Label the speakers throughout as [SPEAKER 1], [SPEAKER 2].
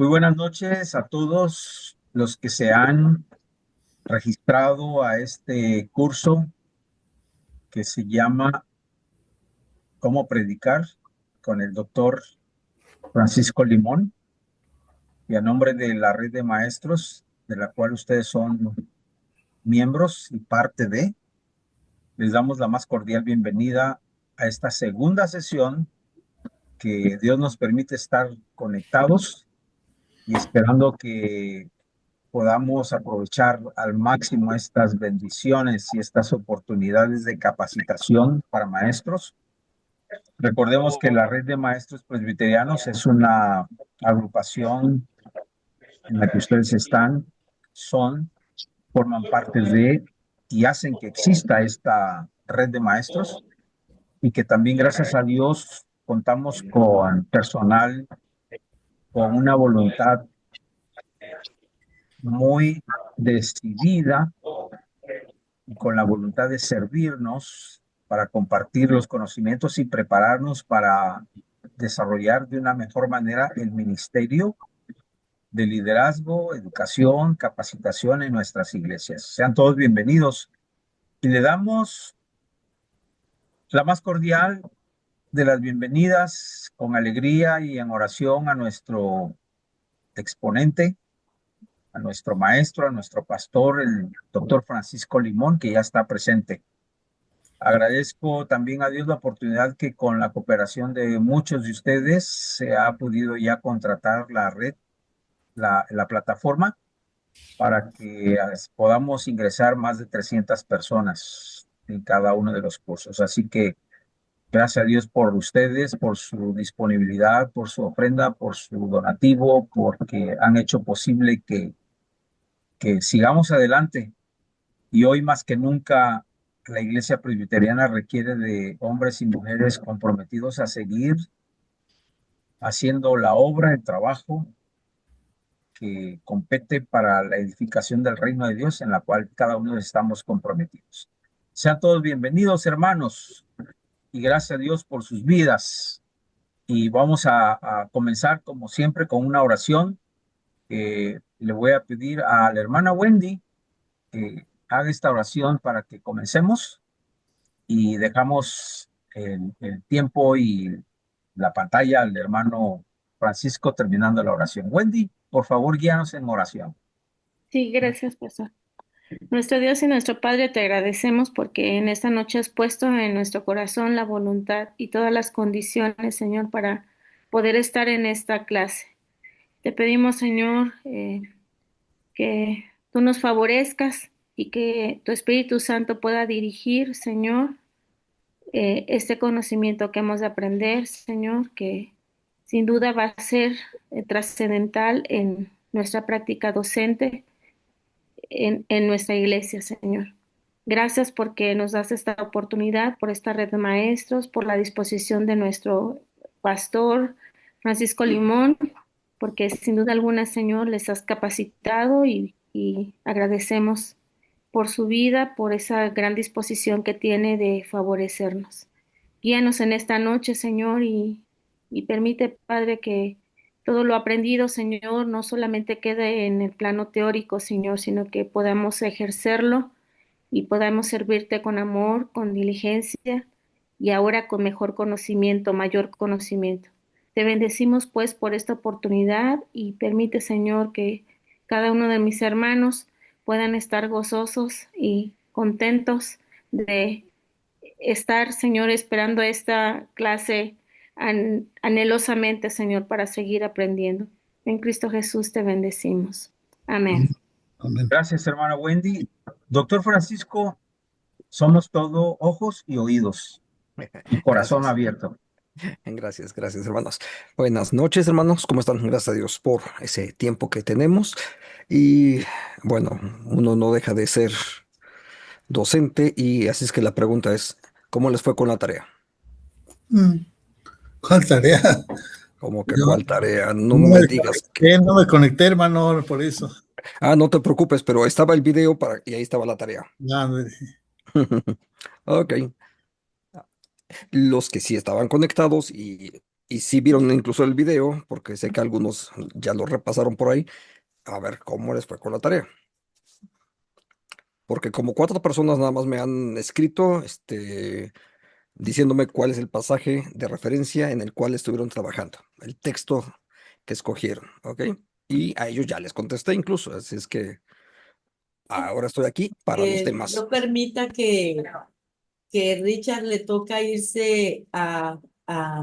[SPEAKER 1] Muy buenas noches a todos los que se han registrado a este curso que se llama Cómo predicar con el doctor Francisco Limón y a nombre de la red de maestros de la cual ustedes son miembros y parte de, les damos la más cordial bienvenida a esta segunda sesión que Dios nos permite estar conectados y esperando que podamos aprovechar al máximo estas bendiciones y estas oportunidades de capacitación para maestros. Recordemos que la red de maestros presbiterianos es una agrupación en la que ustedes son, forman parte de y hacen que exista esta red de maestros y que también gracias a Dios contamos con personal con una voluntad muy decidida y con la voluntad de servirnos para compartir los conocimientos y prepararnos para desarrollar de una mejor manera el ministerio de liderazgo, educación, capacitación en nuestras iglesias. Sean todos bienvenidos y le damos la más cordial de las bienvenidas con alegría y en oración a nuestro exponente, a nuestro maestro, a nuestro pastor, el doctor Francisco Limón, que ya está presente. Agradezco también a Dios la oportunidad que con la cooperación de muchos de ustedes se ha podido ya contratar la red, la plataforma, para que podamos ingresar más de 300 personas en cada uno de los cursos. Así que gracias a Dios por ustedes, por su disponibilidad, por su ofrenda, por su donativo, porque han hecho posible que sigamos adelante. Y hoy más que nunca, la Iglesia Presbiteriana requiere de hombres y mujeres comprometidos a seguir haciendo la obra, el trabajo que compete para la edificación del reino de Dios, en la cual cada uno estamos comprometidos. Sean todos bienvenidos, hermanos, y gracias a Dios por sus vidas. Y vamos a comenzar, como siempre, con una oración. Le voy a pedir a la hermana Wendy que haga esta oración para que comencemos y dejamos el tiempo y la pantalla al hermano Francisco terminando la oración. Wendy, por favor, guíanos en oración.
[SPEAKER 2] Sí, gracias, pastor. Nuestro Dios y nuestro Padre, te agradecemos porque en esta noche has puesto en nuestro corazón la voluntad y todas las condiciones, Señor, para poder estar en esta clase. Te pedimos, Señor, que tú nos favorezcas y que tu Espíritu Santo pueda dirigir, Señor, este conocimiento que hemos de aprender, Señor, que sin duda va a ser trascendental en nuestra práctica docente en nuestra iglesia, Señor. Gracias porque nos das esta oportunidad, por esta red de maestros, por la disposición de nuestro pastor Francisco Limón, porque sin duda alguna, Señor, les has capacitado y agradecemos por su vida, por esa gran disposición que tiene de favorecernos. Guíanos en esta noche, Señor, y permite, Padre, que todo lo aprendido, Señor, no solamente quede en el plano teórico, Señor, sino que podamos ejercerlo y podamos servirte con amor, con diligencia y ahora con mejor conocimiento, mayor conocimiento. Te bendecimos pues por esta oportunidad y permite, Señor, que cada uno de mis hermanos puedan estar gozosos y contentos de estar, Señor, esperando esta clase anhelosamente, Señor, para seguir aprendiendo. En Cristo Jesús te bendecimos. Amén.
[SPEAKER 3] Amén.
[SPEAKER 1] Gracias, hermana Wendy. Doctor Francisco, somos todo ojos y oídos y corazón
[SPEAKER 3] Gracias.
[SPEAKER 1] abierto.
[SPEAKER 3] Gracias, hermanos. Buenas noches, hermanos. ¿Cómo están? Gracias a Dios por ese tiempo que tenemos. Y bueno, uno no deja de ser docente y así es que la pregunta es, ¿cómo les fue con la tarea?
[SPEAKER 4] Mm, ¿Cuál tarea?
[SPEAKER 3] ¿Cómo que
[SPEAKER 4] Yo
[SPEAKER 3] cuál tarea? No
[SPEAKER 4] no
[SPEAKER 3] me
[SPEAKER 4] me
[SPEAKER 3] digas que...
[SPEAKER 4] conecté, no me conecté, hermano, por eso.
[SPEAKER 3] Ah, no te preocupes, pero estaba el video y ahí estaba la tarea.
[SPEAKER 4] Ya,
[SPEAKER 3] Ok. Los que sí estaban conectados y Y si vieron incluso el video, porque sé que algunos ya lo repasaron por ahí, a ver cómo les fue con la tarea. Porque como 4 personas nada más me han escrito, diciéndome cuál es el pasaje de referencia en el cual estuvieron trabajando, el texto que escogieron, ¿ok? Y a ellos ya les contesté incluso, así es que ahora estoy aquí para los demás.
[SPEAKER 5] No permita que Richard le toca irse a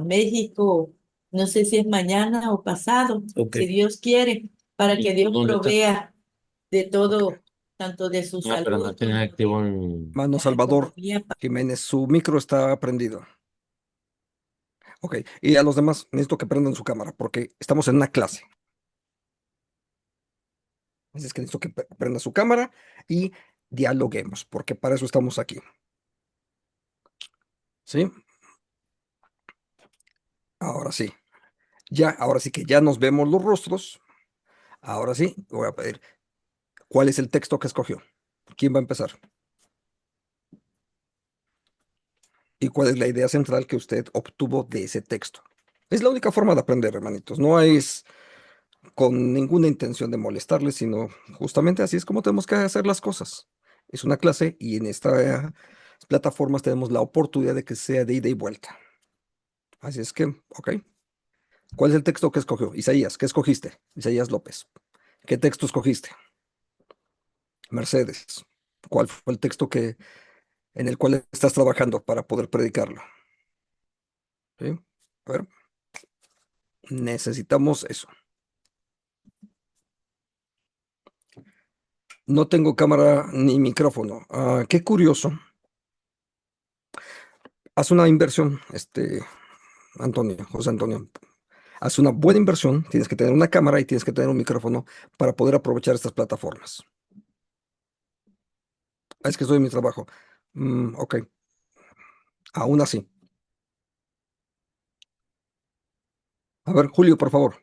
[SPEAKER 5] México, no sé si es mañana o pasado,
[SPEAKER 6] Ok.
[SPEAKER 5] si Dios quiere, para que Dios
[SPEAKER 6] ¿Dónde está?
[SPEAKER 5] provea de
[SPEAKER 3] Ok.
[SPEAKER 5] todo, tanto de su
[SPEAKER 6] Pero no
[SPEAKER 5] salud
[SPEAKER 6] tiene
[SPEAKER 5] como
[SPEAKER 6] activo
[SPEAKER 5] de
[SPEAKER 6] en...
[SPEAKER 3] Mano
[SPEAKER 5] la
[SPEAKER 3] Salvador
[SPEAKER 5] economía.
[SPEAKER 3] Jiménez, su micro está prendido. Ok, y a los demás necesito que prendan su cámara porque estamos en una clase. Así es que necesito que prenda su cámara y dialoguemos, porque para eso estamos aquí. ¿Sí? Ahora sí. Ya, ahora sí que ya nos vemos los rostros. Ahora sí, voy a pedir, ¿cuál es el texto que escogió? ¿Quién va a empezar? ¿Y cuál es la idea central que usted obtuvo de ese texto? Es la única forma de aprender, hermanitos. No es con ninguna intención de molestarles, sino justamente así es como tenemos que hacer las cosas. Es una clase y en estas plataformas tenemos la oportunidad de que sea de ida y vuelta. Así es que, ok. ¿Cuál es el texto que escogió? Isaías, ¿qué escogiste? Isaías López. ¿Qué texto escogiste? Mercedes. ¿Cuál fue el texto en el cual estás trabajando para poder predicarlo? ¿Sí? A ver, necesitamos eso. No tengo cámara ni micrófono. Qué curioso. Haz una inversión, Antonio, José Antonio. Haz una buena inversión. Tienes que tener una cámara y tienes que tener un micrófono para poder aprovechar estas plataformas. Es que estoy en mi trabajo. Ok. Aún así. A ver, Julio, por favor.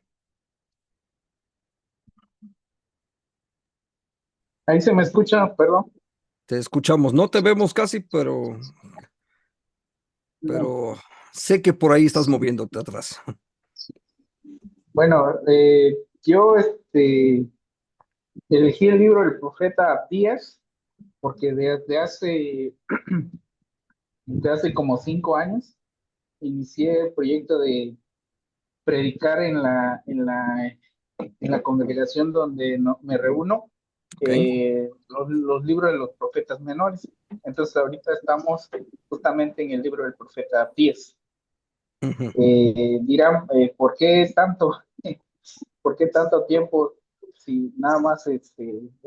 [SPEAKER 1] Ahí se me escucha, perdón.
[SPEAKER 3] Te escuchamos. No te vemos casi,
[SPEAKER 1] No.
[SPEAKER 3] pero sé que por ahí estás moviéndote atrás.
[SPEAKER 1] Bueno, yo elegí el libro del profeta Abdías porque desde hace como 5 años inicié el proyecto de predicar en la congregación donde me reúno,
[SPEAKER 3] Ok.
[SPEAKER 1] los libros de los profetas menores. Entonces ahorita estamos justamente en el libro del profeta Abdías.
[SPEAKER 3] Ujú.
[SPEAKER 1] Dirán, ¿por qué tanto? ¿Por qué tanto tiempo si nada más he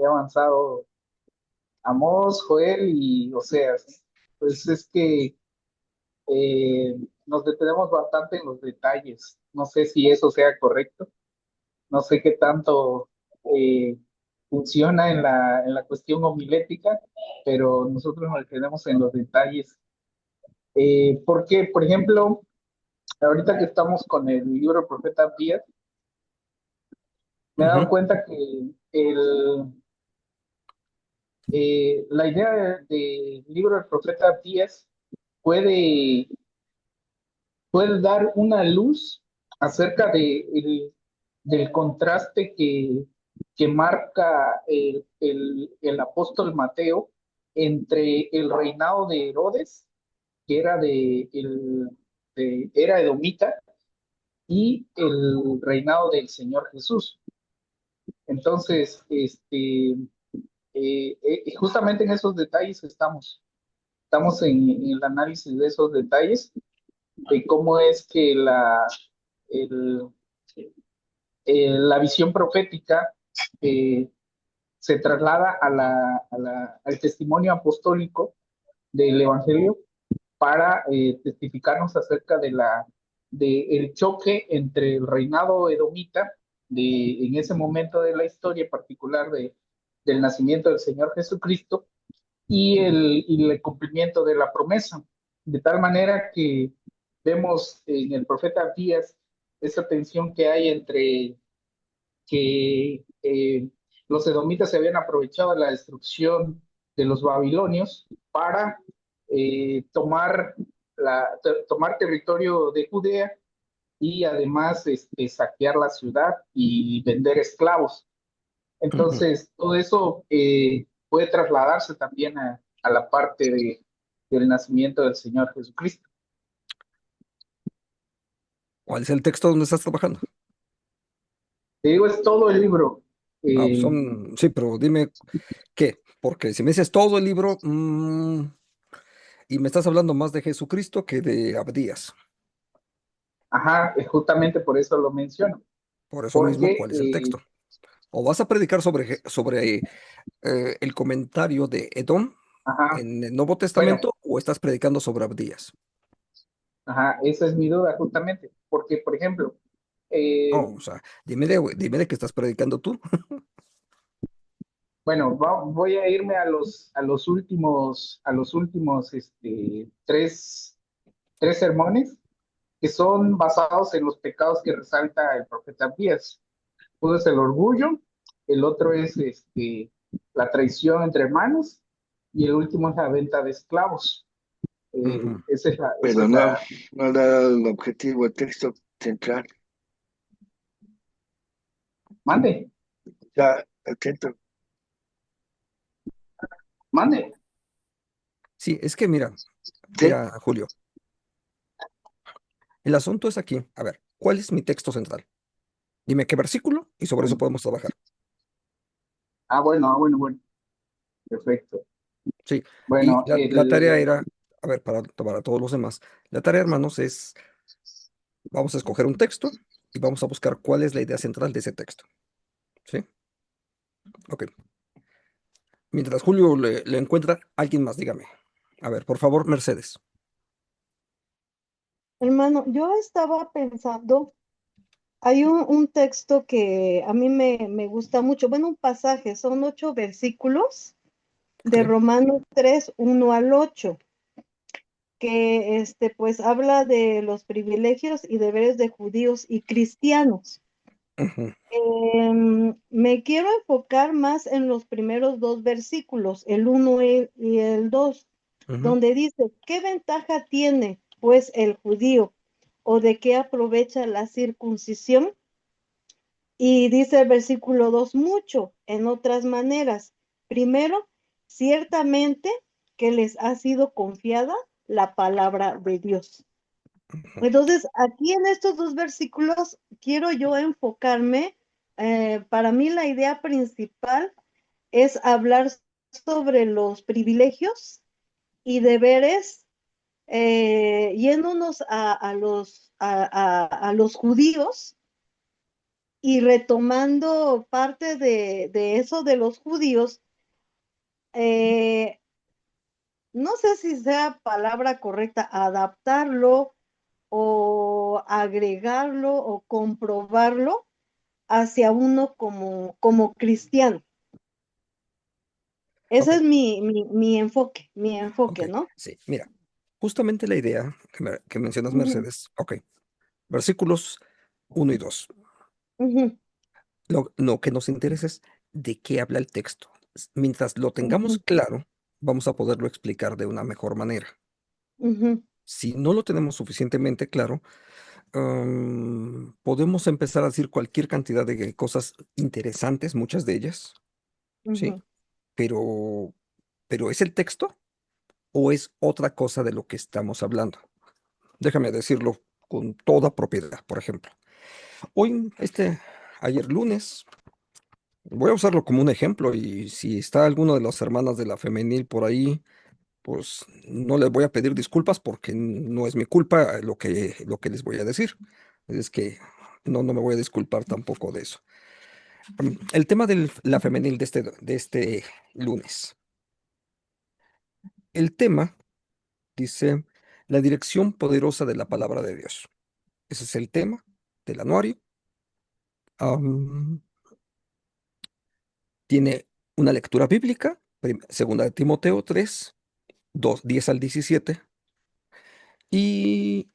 [SPEAKER 1] avanzado Amós, Joel y Oseas? Pues es que nos detenemos bastante en los detalles. No sé si eso sea correcto, no sé qué tanto eh, funciona en la cuestión homilética, pero nosotros nos detenemos en los detalles. Porque, por ejemplo, ahorita que estamos con el libro del profeta Abdías, me he dado
[SPEAKER 3] Ujú.
[SPEAKER 1] cuenta que la idea del libro del profeta Abdías puede, puede dar una luz acerca del contraste que marca el apóstol Mateo entre el reinado de Herodes, que era edomita, y el reinado del Señor Jesús. Entonces, justamente en esos detalles estamos en el análisis de esos detalles, de cómo es que el- la visión profética eh, se traslada al testimonio apostólico del Evangelio para testificarnos acerca el choque entre el reinado edomita en ese momento de la historia particular del nacimiento del Señor Jesucristo y el cumplimiento de la promesa. De tal manera que vemos en el profeta Abdías esa tensión que hay entre que los edomitas se habían aprovechado de la destrucción de los babilonios para tomar territorio de Judea
[SPEAKER 6] y además saquear la ciudad y vender esclavos.
[SPEAKER 3] Ujú.
[SPEAKER 6] Entonces, todo eso puede trasladarse también a la parte del nacimiento del Señor Jesucristo.
[SPEAKER 3] ¿Cuál es el texto donde estás trabajando?
[SPEAKER 6] Te digo, es todo el libro.
[SPEAKER 3] Ah, pues
[SPEAKER 6] Eh,
[SPEAKER 3] sí, pero dime qué, porque si me dices todo el libro, y me estás hablando más de Jesucristo que de Abdías.
[SPEAKER 6] ajá, justamente por eso lo menciono,
[SPEAKER 3] Por eso mismo,
[SPEAKER 6] porque,
[SPEAKER 3] ¿cuál es el texto? ¿O vas a predicar sobre el comentario de Edom
[SPEAKER 6] ajá,
[SPEAKER 3] en el Nuevo
[SPEAKER 6] bueno,
[SPEAKER 3] Testamento o estás predicando sobre Abdías?
[SPEAKER 6] ajá, esa es mi duda justamente, porque, por ejemplo,
[SPEAKER 3] No, o sea, dime de qué estás predicando tú.
[SPEAKER 6] bueno, voy a irme a los últimos tres sermones que son basados en los pecados que resalta el profeta Abdías. Uno es el orgullo, el otro es la traición entre hermanos y el último es la venta de esclavos.
[SPEAKER 3] Ujú.
[SPEAKER 6] Esa es la, esa
[SPEAKER 7] Pero
[SPEAKER 6] es
[SPEAKER 7] no,
[SPEAKER 6] la,
[SPEAKER 7] no da el objetivo, el texto central.
[SPEAKER 6] mande,
[SPEAKER 7] Ya, el texto.
[SPEAKER 6] mande.
[SPEAKER 3] Sí, es que mira,
[SPEAKER 7] Sí,
[SPEAKER 3] mira, Julio, el asunto es aquí. A ver, ¿cuál es mi texto central? Dime qué versículo y sobre eso
[SPEAKER 6] Bueno,
[SPEAKER 3] podemos trabajar.
[SPEAKER 6] bueno, perfecto.
[SPEAKER 3] Sí, y
[SPEAKER 6] Bueno,
[SPEAKER 3] la tarea era, a ver, para todos los demás, la tarea, hermanos, es, vamos a escoger un texto y vamos a buscar cuál es la idea central de ese texto. ¿Sí? Ok. Mientras Julio le encuentra, alguien más, dígame. A ver, por favor, Mercedes.
[SPEAKER 8] Hermano, yo estaba pensando, hay un texto que a mí me gusta mucho, bueno, un pasaje, son 8 versículos
[SPEAKER 3] Ok.
[SPEAKER 8] de Romanos 3, 1 al 8, que pues habla de los privilegios y deberes de judíos y cristianos.
[SPEAKER 3] Ujú,
[SPEAKER 8] Me quiero enfocar más en los primeros 2 versículos, el 1 y el 2,
[SPEAKER 3] ujú,
[SPEAKER 8] donde dice, ¿qué ventaja tiene pues el judío o de qué aprovecha la circuncisión? Y dice el versículo 2 mucho, en otras maneras. Primero, ciertamente que les ha sido confiada la palabra de Dios.
[SPEAKER 3] ujú.
[SPEAKER 8] Entonces, aquí en estos 2 versículos quiero yo enfocarme. Para mí la idea principal es hablar sobre los privilegios y deberes, yéndonos a los judíos y retomando parte de eso de los judíos. No sé si sea palabra correcta, adaptarlo o agregarlo o comprobarlo hacia uno como cristiano.
[SPEAKER 3] Ok,
[SPEAKER 8] Ese es mi
[SPEAKER 3] ok.
[SPEAKER 8] enfoque, ¿no?
[SPEAKER 3] Sí, mira, justamente la idea que mencionas,
[SPEAKER 8] Ujú,
[SPEAKER 3] Mercedes. Ok, versículos 1 y 2.
[SPEAKER 8] ujú,
[SPEAKER 3] Lo que nos interesa es de qué habla el texto. Mientras lo tengamos
[SPEAKER 8] ujú,
[SPEAKER 3] claro, vamos a poderlo explicar de una mejor manera.
[SPEAKER 8] ujú,
[SPEAKER 3] Si no lo tenemos suficientemente claro, podemos empezar a decir cualquier cantidad de cosas interesantes, muchas de ellas, ¿sí?
[SPEAKER 8] ujú.
[SPEAKER 3] Pero, pero ¿es el texto o es otra cosa de lo que estamos hablando? Déjame decirlo con toda propiedad, por ejemplo. Hoy, ayer lunes, voy a usarlo como un ejemplo y si está alguna de las hermanas de la femenil por ahí, pues no les voy a pedir disculpas porque no es mi culpa lo que les voy a decir. Es que no me voy a disculpar tampoco de eso. El tema de la femenil de este lunes. El tema dice la dirección poderosa de la palabra de Dios. Ese es el tema del anuario. Am, Tiene una lectura bíblica, segunda de Timoteo 3, 10 al 17. Y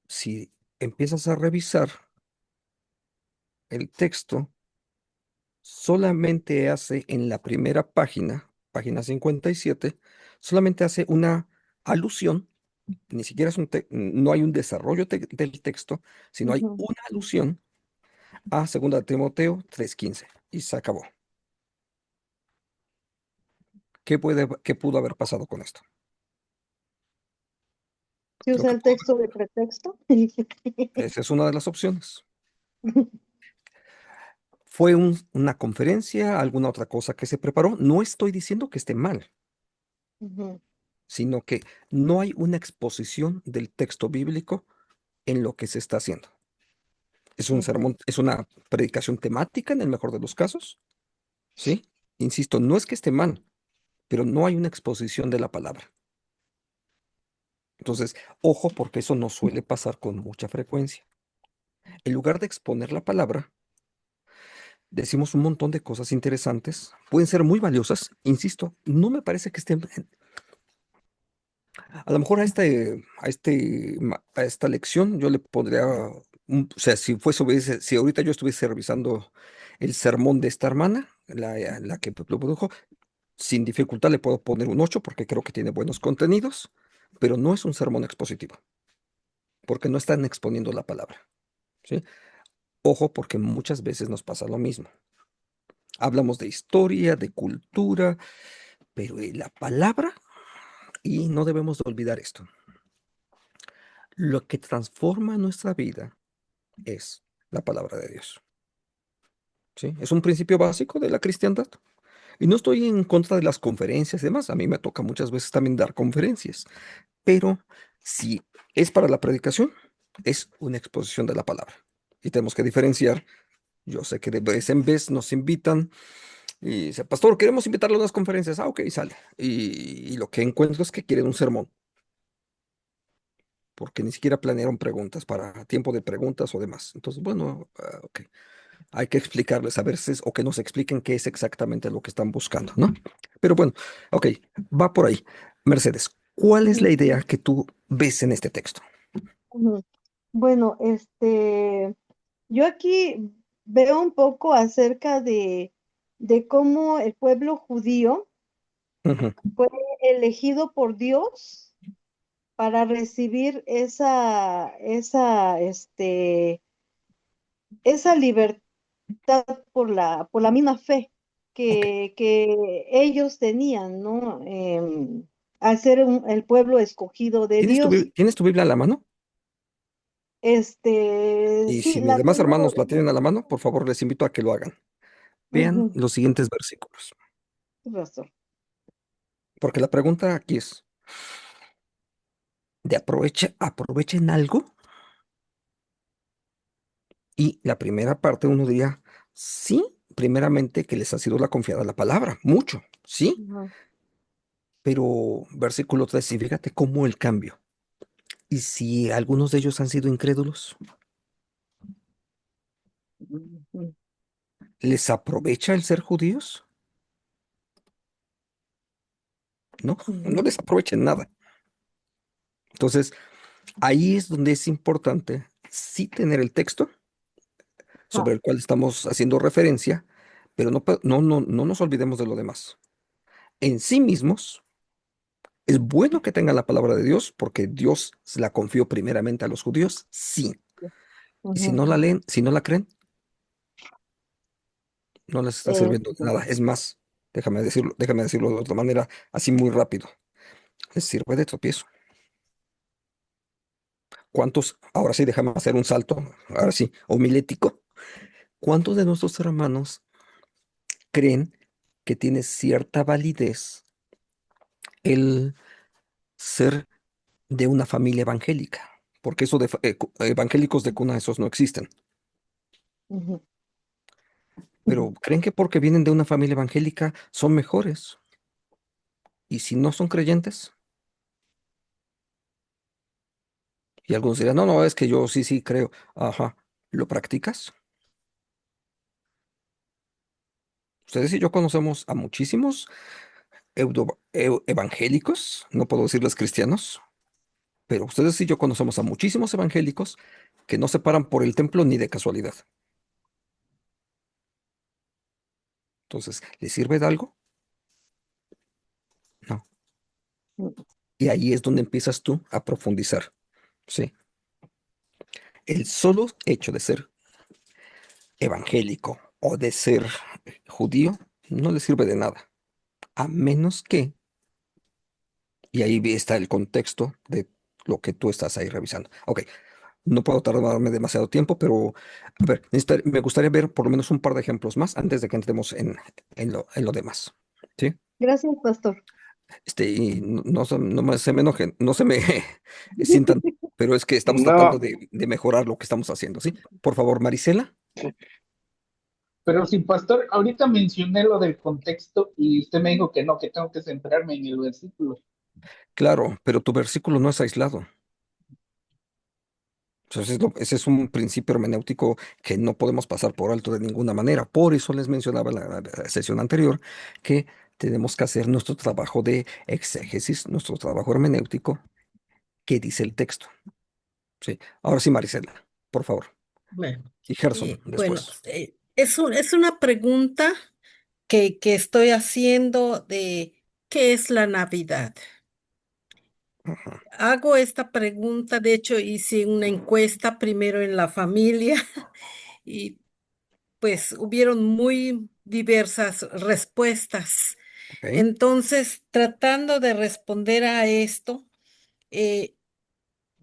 [SPEAKER 3] si empiezas a revisar el texto, solamente hace en la primera página, página 57, solamente hace una alusión Ni siquiera no hay un desarrollo del texto, sino hay
[SPEAKER 8] Ujú.
[SPEAKER 3] una alusión a 2 Timoteo 3:15 y se acabó. ¿Qué pudo haber pasado con esto?
[SPEAKER 8] Se
[SPEAKER 3] Lo
[SPEAKER 8] usa
[SPEAKER 3] que
[SPEAKER 8] el
[SPEAKER 3] pudo
[SPEAKER 8] texto de pretexto.
[SPEAKER 3] Esa es una de las opciones. ¿Fue una conferencia, alguna otra cosa que se preparó? No estoy diciendo que esté mal,
[SPEAKER 8] Ujú,
[SPEAKER 3] sino que no hay una exposición del texto bíblico en lo que se está haciendo. Es un
[SPEAKER 8] ujú,
[SPEAKER 3] sermón, es una predicación temática en el mejor de los casos, ¿sí? Insisto, no es que esté mal, pero no hay una exposición de la palabra. Entonces, ojo, porque eso no suele pasar con mucha frecuencia. En lugar de exponer la palabra, decimos un montón de cosas interesantes, pueden ser muy valiosas, insisto, no me parece que estén, a lo mejor a esta lección yo le pondría, o sea, si ahorita yo estuviese revisando el sermón de esta hermana, la que lo produjo, sin dificultad le puedo poner un 8 porque creo que tiene buenos contenidos, pero no es un sermón expositivo, porque no están exponiendo la palabra, ¿sí? Ojo, porque muchas veces nos pasa lo mismo. Hablamos de historia, de cultura, pero de la palabra, y no debemos de olvidar esto. Lo que transforma nuestra vida es la palabra de Dios, ¿sí? Es un principio básico de la cristiandad. Y no estoy en contra de las conferencias y demás. A mí me toca muchas veces también dar conferencias. Pero si es para la predicación, es una exposición de la palabra. Y tenemos que diferenciar. Yo sé que de vez en vez nos invitan y dice, pastor, queremos invitarle a unas conferencias. Ah, ok, sale. Y lo que encuentro es que quieren un sermón, porque ni siquiera planearon preguntas para tiempo de preguntas o demás. Entonces, bueno, ok. Hay que explicarles a veces o que nos expliquen qué es exactamente lo que están buscando, ¿no? Pero bueno, ok, va por ahí. Mercedes, ¿cuál es la
[SPEAKER 8] ujú,
[SPEAKER 3] idea que tú ves en este texto?
[SPEAKER 8] ujú. Bueno, yo aquí veo un poco acerca de cómo el pueblo judío
[SPEAKER 3] Ujú.
[SPEAKER 8] fue elegido por Dios para recibir esa libertad por la misma fe
[SPEAKER 3] Ok.
[SPEAKER 8] que ellos tenían, ¿no? Al ser el pueblo escogido de Dios.
[SPEAKER 3] ¿Tienes tu Biblia a la mano? Y
[SPEAKER 8] Sí,
[SPEAKER 3] si mis
[SPEAKER 8] la
[SPEAKER 3] demás
[SPEAKER 8] tengo.
[SPEAKER 3] hermanos la tienen a la mano, por favor, les invito a que lo hagan. Vean
[SPEAKER 8] Ujú,
[SPEAKER 3] los siguientes versículos,
[SPEAKER 8] tienes razón.
[SPEAKER 3] porque la pregunta aquí es, ¿aprovechen algo? Y la primera parte uno diría, sí, primeramente que les ha sido la confiada la palabra, mucho, sí,
[SPEAKER 8] Ujú,
[SPEAKER 3] pero versículo 3 y fíjate cómo el cambio. ¿Y si algunos de ellos han sido incrédulos?
[SPEAKER 8] ujú,
[SPEAKER 3] ¿Les aprovecha el ser judíos? No, no
[SPEAKER 8] ujú.
[SPEAKER 3] les aprovecha en nada. Entonces, ahí es donde es importante sí tener el texto
[SPEAKER 8] Ah,
[SPEAKER 3] sobre el cual estamos haciendo referencia, pero no nos olvidemos de lo demás. En sí mismos, es bueno que tengan la palabra de Dios porque Dios se la confió primeramente a los judíos, sí. Y si
[SPEAKER 8] ujú.
[SPEAKER 3] no la leen, si no la creen, no les está sirviendo de
[SPEAKER 8] Este,
[SPEAKER 3] nada. Es más, déjame decirlo de otra manera, así muy rápido. Les sirve de tropiezo. Ahora sí, déjame hacer un salto, ahora sí, homilético. ¿Cuántos de nuestros hermanos creen que tiene cierta validez el ser de una familia evangélica? Porque eso de evangélicos de cuna, esos no existen.
[SPEAKER 8] ujú.
[SPEAKER 3] Pero creen que porque vienen de una familia evangélica son mejores. Y si no son creyentes, y algunos dirán, no, no, es que yo sí creo. Ajá, ¿lo practicas? Ustedes y yo conocemos a muchísimos evangélicos, no puedo decirles cristianos, pero ustedes y yo conocemos a muchísimos evangélicos que no se paran por el templo ni de casualidad. Entonces, ¿les sirve de algo? No. Y ahí es donde empiezas tú a profundizar, ¿sí? El solo hecho de ser evangélico o de ser judío no le sirve de nada, a menos que, y ahí está el contexto de lo que tú estás ahí revisando. Ok, no puedo tardarme demasiado tiempo, pero a ver, me gustaría ver por lo menos un par de ejemplos más antes de que entremos en lo demás. ¿Sí?
[SPEAKER 8] Gracias, pastor.
[SPEAKER 3] Y se me enojen, no se me sientan, pero es que estamos tratando
[SPEAKER 7] No,
[SPEAKER 3] de mejorar lo que estamos haciendo, ¿sí? Por favor, Marisela.
[SPEAKER 6] Pero sí, pastor, ahorita mencioné lo del contexto y usted me dijo que no, que tengo que centrarme en el versículo.
[SPEAKER 3] Claro, pero tu versículo no es aislado. O sea, ese es un principio hermenéutico que no podemos pasar por alto de ninguna manera. Por eso les mencionaba en la sesión anterior que tenemos que hacer nuestro trabajo de exégesis, nuestro trabajo hermenéutico, que dice el texto. Sí. Ahora sí, Marisela, por favor.
[SPEAKER 9] Bueno,
[SPEAKER 3] Y Gerson
[SPEAKER 9] bueno,
[SPEAKER 3] después.
[SPEAKER 9] es una pregunta que estoy haciendo de ¿qué es la Navidad?
[SPEAKER 3] Ajá,
[SPEAKER 9] Hago esta pregunta, de hecho hice una encuesta primero en la familia y pues hubieron muy diversas respuestas.
[SPEAKER 3] ok.
[SPEAKER 9] Entonces, tratando de responder a esto, eh,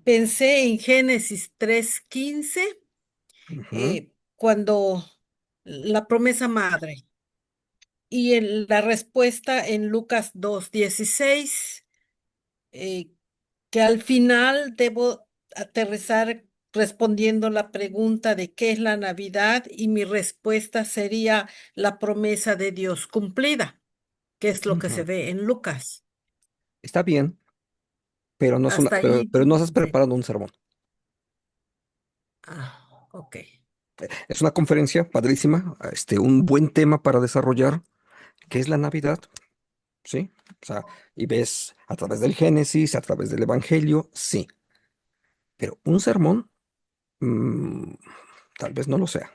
[SPEAKER 9] pensé en Génesis 3:15,
[SPEAKER 3] Ujú,
[SPEAKER 9] cuando la promesa madre, y la respuesta en Lucas 2:16, eh, que al final debo aterrizar respondiendo la pregunta de qué es la Navidad, y mi respuesta sería la promesa de Dios cumplida, que es lo que se
[SPEAKER 3] ujú.
[SPEAKER 9] ve en Lucas.
[SPEAKER 3] Está bien, pero no es
[SPEAKER 9] Hasta ahí.
[SPEAKER 3] pero no estás
[SPEAKER 9] Sí.
[SPEAKER 3] preparando un sermón.
[SPEAKER 9] Ah, ok.
[SPEAKER 3] Es una conferencia padrísima, un buen tema para desarrollar, que es la Navidad, ¿sí? O sea, y ves a través del Génesis, a través del Evangelio, sí, pero un sermón, mm, tal vez no lo sea.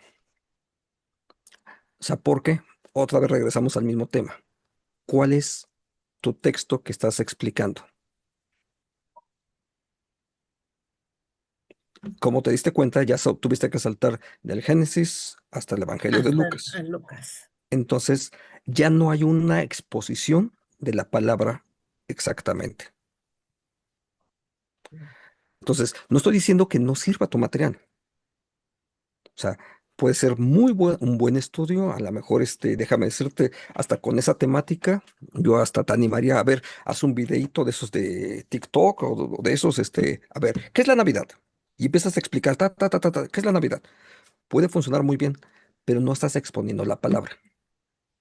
[SPEAKER 3] O sea, porque otra vez regresamos al mismo tema. ¿Cuál es tu texto que estás explicando? Como te diste cuenta, ya tuviste que saltar del Génesis hasta el Evangelio de
[SPEAKER 9] Hasta
[SPEAKER 3] Lucas.
[SPEAKER 9] en Lucas.
[SPEAKER 3] Entonces, ya no hay una exposición de la palabra exactamente. Entonces, no estoy diciendo que no sirva tu material. O sea, puede ser un buen estudio, a lo mejor, déjame decirte, hasta con esa temática, yo hasta te animaría a ver, haz un videíto de esos de TikTok o de esos, a ver, ¿qué es la Navidad? Y empiezas a explicar, ¿qué es la Navidad? Puede funcionar muy bien, pero no estás exponiendo la palabra.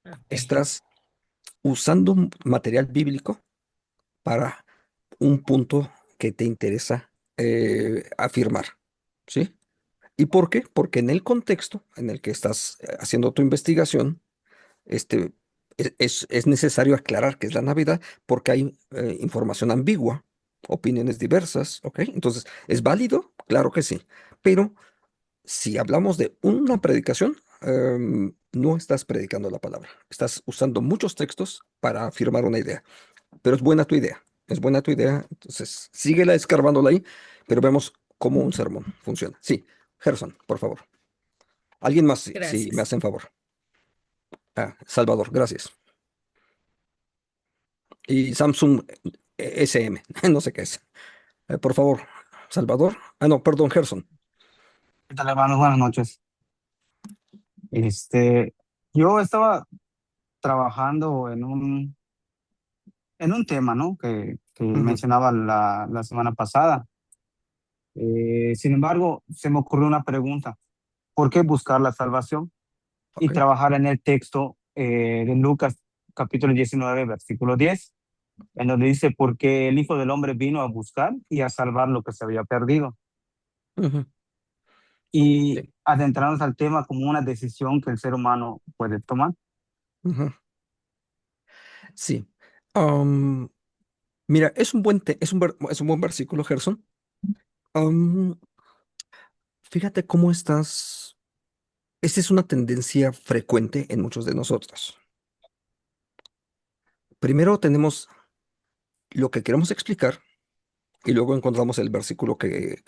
[SPEAKER 9] Ok.
[SPEAKER 3] Estás usando un material bíblico para un punto que te interesa afirmar, ¿sí? ¿Y por qué? Porque en el contexto en el que estás haciendo tu investigación, este, es necesario aclarar qué es la Navidad porque hay información ambigua, opiniones diversas, ¿ok? Entonces, ¿es válido? Claro que sí. Pero si hablamos de una predicación, no estás predicando la palabra. Estás usando muchos textos para afirmar una idea. Pero es buena tu idea. Es buena tu idea. Entonces, síguela escarbándola ahí, pero vemos cómo un sermón funciona. Sí, Gerson, por favor. Alguien más, si me
[SPEAKER 9] Gracias.
[SPEAKER 3] hacen favor. Ah, Salvador, gracias. Y Samsung SM, no sé qué es. Por favor, Salvador. Ah, no, perdón, Gerson.
[SPEAKER 10] ¿Qué tal, hermanos? Buenas noches. Este, yo estaba trabajando en un tema, ¿no? Que
[SPEAKER 3] Ujú,
[SPEAKER 10] mencionaba la semana pasada. Sin embargo, se me ocurrió una pregunta. ¿Por qué buscar la salvación? Y
[SPEAKER 3] ok.
[SPEAKER 10] trabajar en el texto de Lucas, capítulo 19 versículo 10, en donde dice, porque el Hijo del Hombre vino a buscar y a salvar lo que se había perdido.
[SPEAKER 3] Ujú,
[SPEAKER 10] Y
[SPEAKER 3] sí,
[SPEAKER 10] adentrarnos al tema como una decisión que el ser humano puede tomar.
[SPEAKER 3] ujú, sí. Am, Mira, es un buen versículo, Gerson. Am, Fíjate cómo estás. Esta es una tendencia frecuente en muchos de nosotros. Primero tenemos lo que queremos explicar y luego encontramos el versículo que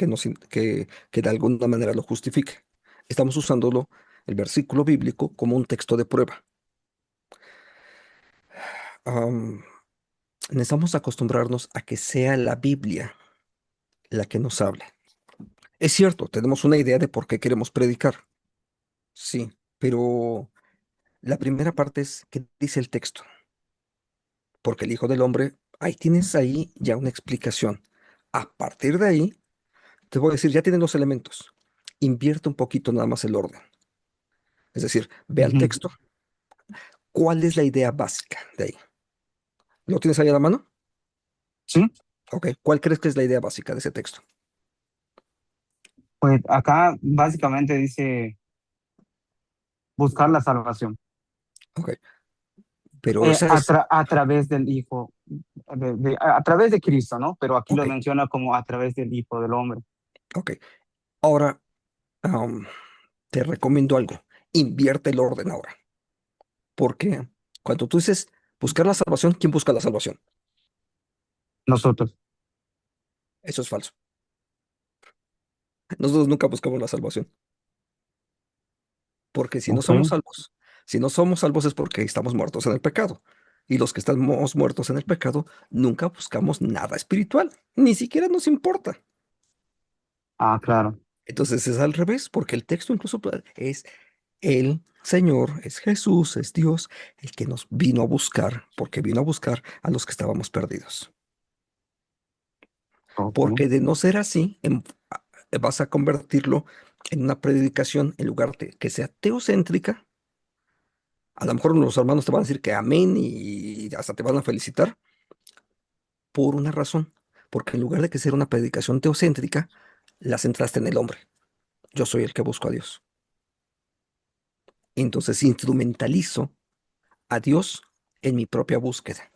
[SPEAKER 3] de alguna manera lo justifique. Estamos usándolo, el versículo bíblico, como un texto de prueba. Am, Necesitamos acostumbrarnos a que sea la Biblia la que nos hable. Es cierto, tenemos una idea de por qué queremos predicar, sí, pero la primera parte es qué dice el texto, porque el Hijo del Hombre, ahí tienes ahí ya una explicación. A partir de ahí, te voy a decir, ya tienen los elementos. Invierte un poquito nada más el orden. Es decir, ve al
[SPEAKER 10] Ujú.
[SPEAKER 3] texto. ¿Cuál es la idea básica de ahí? ¿Lo tienes ahí a la mano?
[SPEAKER 10] Sí,
[SPEAKER 3] Ok. ¿Cuál crees que es la idea básica de ese texto?
[SPEAKER 10] pues acá básicamente dice buscar la salvación
[SPEAKER 3] Ok. Pero esa es.
[SPEAKER 10] a través del Hijo, a través de Cristo, ¿no? Pero aquí lo
[SPEAKER 3] Ok.
[SPEAKER 10] menciona como a través del Hijo del Hombre.
[SPEAKER 3] Ok. Ahora, am, te recomiendo algo. Invierte el orden ahora. Porque cuando tú dices buscar la salvación, ¿quién busca la salvación?
[SPEAKER 10] Nosotros.
[SPEAKER 3] Eso es falso. Nosotros nunca buscamos la salvación. Porque si no
[SPEAKER 10] Ok.
[SPEAKER 3] somos salvos, si no somos salvos es porque estamos muertos en el pecado. Y los que estamos muertos en el pecado nunca buscamos nada espiritual. Ni siquiera nos importa.
[SPEAKER 10] Ah, claro.
[SPEAKER 3] Entonces es al revés, porque el texto incluso es el Señor, es Jesús, es Dios, el que nos vino a buscar, porque vino a buscar a los que estábamos perdidos.
[SPEAKER 10] Ok.
[SPEAKER 3] Porque de no ser así, vas a convertirlo en una predicación en lugar de que sea teocéntrica. A lo mejor los hermanos te van a decir que amén y hasta te van a felicitar por una razón, porque en lugar de que sea una predicación teocéntrica, la centraste en el hombre. Yo soy el que busco a Dios. Entonces instrumentalizo a Dios en mi propia búsqueda,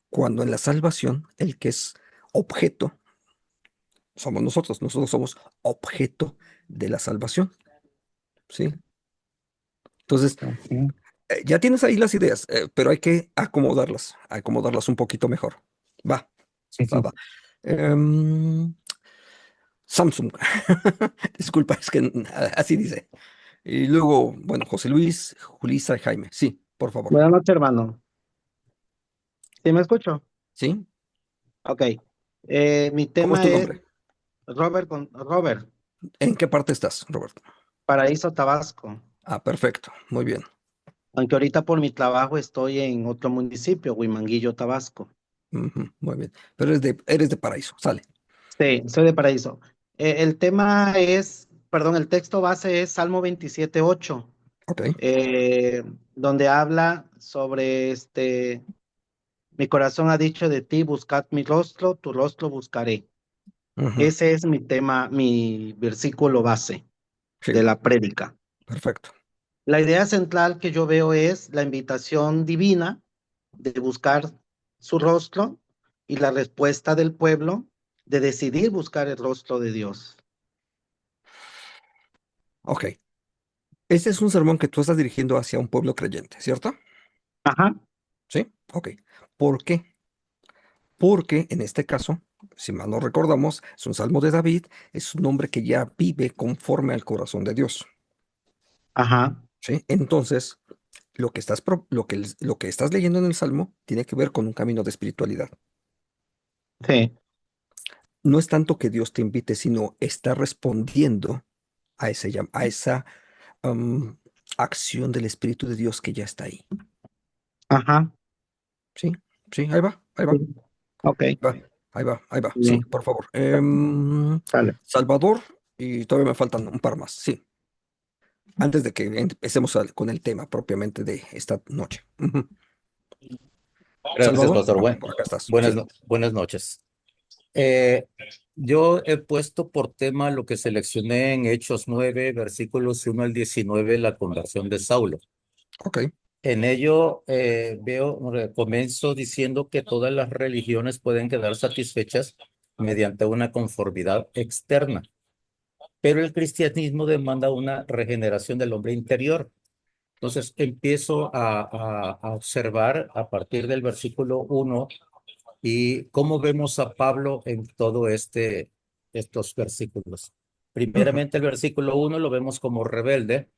[SPEAKER 3] cuando en la salvación el que es objeto somos nosotros somos objeto de la salvación, ¿sí? Entonces,
[SPEAKER 10] Ok.
[SPEAKER 3] ya tienes ahí las ideas, pero hay que acomodarlas un poquito mejor. Va,
[SPEAKER 10] Sí,
[SPEAKER 3] va,
[SPEAKER 10] sí.
[SPEAKER 3] va. Em, Samsung. Disculpa, es que así dice. Y luego, bueno, José Luis, Julisa y Jaime. Sí, por favor.
[SPEAKER 11] Buenas noches, hermano. ¿Sí me escucho?
[SPEAKER 3] ¿Sí?
[SPEAKER 11] Ok. Mi
[SPEAKER 3] ¿Cómo es
[SPEAKER 11] tema
[SPEAKER 3] tu
[SPEAKER 11] es
[SPEAKER 3] nombre?
[SPEAKER 11] Robert,
[SPEAKER 3] ¿En qué parte estás, Roberto?
[SPEAKER 11] Paraíso, Tabasco.
[SPEAKER 3] Ah, perfecto. Muy bien.
[SPEAKER 11] Aunque ahorita por mi trabajo estoy en otro municipio, Huimanguillo, Tabasco.
[SPEAKER 3] Ujú, muy bien. Pero eres de Paraíso. Sale.
[SPEAKER 11] Sí, soy de Paraíso. El tema es, perdón, el texto base es Salmo 27:8,
[SPEAKER 3] Ok.
[SPEAKER 11] donde habla sobre mi corazón ha dicho de ti, buscad mi rostro, tu rostro buscaré.
[SPEAKER 3] Ujú,
[SPEAKER 11] Ese es mi tema, mi versículo base
[SPEAKER 3] sí,
[SPEAKER 11] de la prédica.
[SPEAKER 3] perfecto.
[SPEAKER 11] La idea central que yo veo es la invitación divina de buscar su rostro y la respuesta del pueblo de decidir buscar el rostro de Dios.
[SPEAKER 3] Ok. Este es un sermón que tú estás dirigiendo hacia un pueblo creyente, ¿cierto?
[SPEAKER 11] Ajá,
[SPEAKER 3] Sí. Ok. ¿Por qué? Porque en este caso, si mal no recordamos, es un salmo de David, es un hombre que ya vive conforme al corazón de Dios.
[SPEAKER 11] ajá,
[SPEAKER 3] ¿Sí? Entonces, lo que estás leyendo en el salmo tiene que ver con un camino de espiritualidad.
[SPEAKER 11] sí,
[SPEAKER 3] No es tanto que Dios te invite, sino está respondiendo a esa am, acción del Espíritu de Dios que ya está ahí.
[SPEAKER 11] ajá,
[SPEAKER 3] Sí, sí, ahí va, ahí va,
[SPEAKER 11] sí. Ok,
[SPEAKER 3] va, ahí va, ahí va. Sí,
[SPEAKER 11] bien,
[SPEAKER 3] por favor.
[SPEAKER 11] sale.
[SPEAKER 3] Salvador, y todavía me faltan un par más, sí, antes de que empecemos con el tema propiamente de esta noche. Ujú.
[SPEAKER 12] Gracias,
[SPEAKER 3] Salvador,
[SPEAKER 12] pastor.
[SPEAKER 3] por acá estás,
[SPEAKER 12] Buenas,
[SPEAKER 3] sí.
[SPEAKER 12] buenas noches. Yo he puesto por tema lo que seleccioné en Hechos 9, versículos 1 al 19, la conversión de Saulo.
[SPEAKER 3] Ok,
[SPEAKER 12] En ello comienzo diciendo que todas las religiones pueden quedar satisfechas mediante una conformidad externa, pero el cristianismo demanda una regeneración del hombre interior. Entonces empiezo a observar a partir del versículo 1 ¿Y cómo vemos a Pablo en todo estos versículos? Primeramente, el versículo 1 lo vemos como rebelde,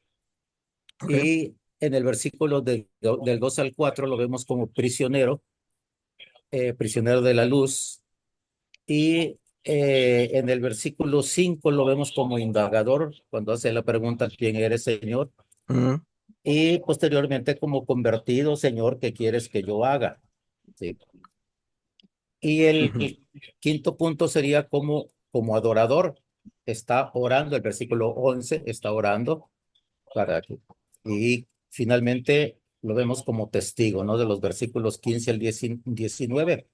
[SPEAKER 3] Ok.
[SPEAKER 12] y en el versículo del 2 al 4 lo vemos como prisionero, prisionero de la luz, y en el versículo 5 lo vemos como indagador, cuando hace la pregunta, ¿quién eres, Señor?
[SPEAKER 3] Ujú,
[SPEAKER 12] Y posteriormente como convertido, Señor, ¿qué quieres que yo haga? Sí. Y el
[SPEAKER 3] ujú.
[SPEAKER 12] quinto punto sería como adorador. Está orando, el versículo 11 está orando para que. Y finalmente lo vemos como testigo, ¿no? De los versículos 15 al 19.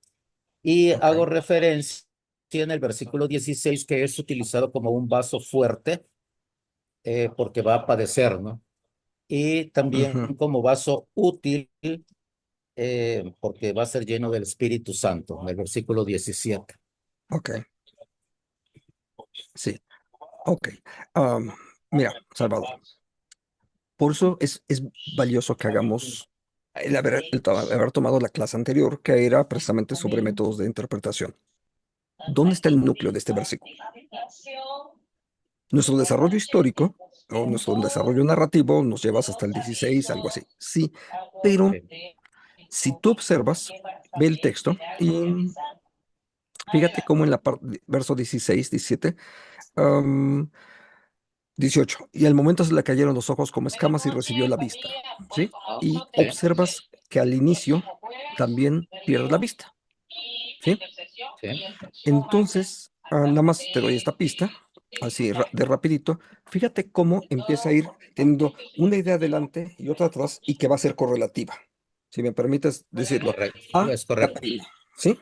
[SPEAKER 12] Y
[SPEAKER 3] Ok.
[SPEAKER 12] hago referencia en el versículo 16 que es utilizado como un vaso fuerte, porque va a padecer, ¿no? Y también
[SPEAKER 3] Ujú.
[SPEAKER 12] como vaso útil, porque va a ser lleno del Espíritu Santo, en el versículo 17.
[SPEAKER 3] Ok. Sí. Ok. Am, Mira, Salvador, por eso es valioso que hagamos haber tomado la clase anterior, que era precisamente sobre métodos de interpretación. ¿Dónde está el núcleo de este versículo? Nuestro desarrollo histórico o nuestro desarrollo narrativo nos llevas hasta el 16, algo así. Sí, pero si tú observas, ve el texto y fíjate cómo en la parte, verso 16, 17, am, 18, y al momento se le cayeron los ojos como escamas y recibió la vista, ¿sí? Y observas que al inicio también pierde la vista, ¿sí? Entonces, nada más te doy esta pista, así de rapidito. Fíjate cómo empieza a ir teniendo una idea adelante y otra atrás y que va a ser correlativa, si me permites decirlo.
[SPEAKER 12] Correcto,
[SPEAKER 3] A
[SPEAKER 12] es
[SPEAKER 3] la
[SPEAKER 12] correcto.
[SPEAKER 3] prima, ¿sí?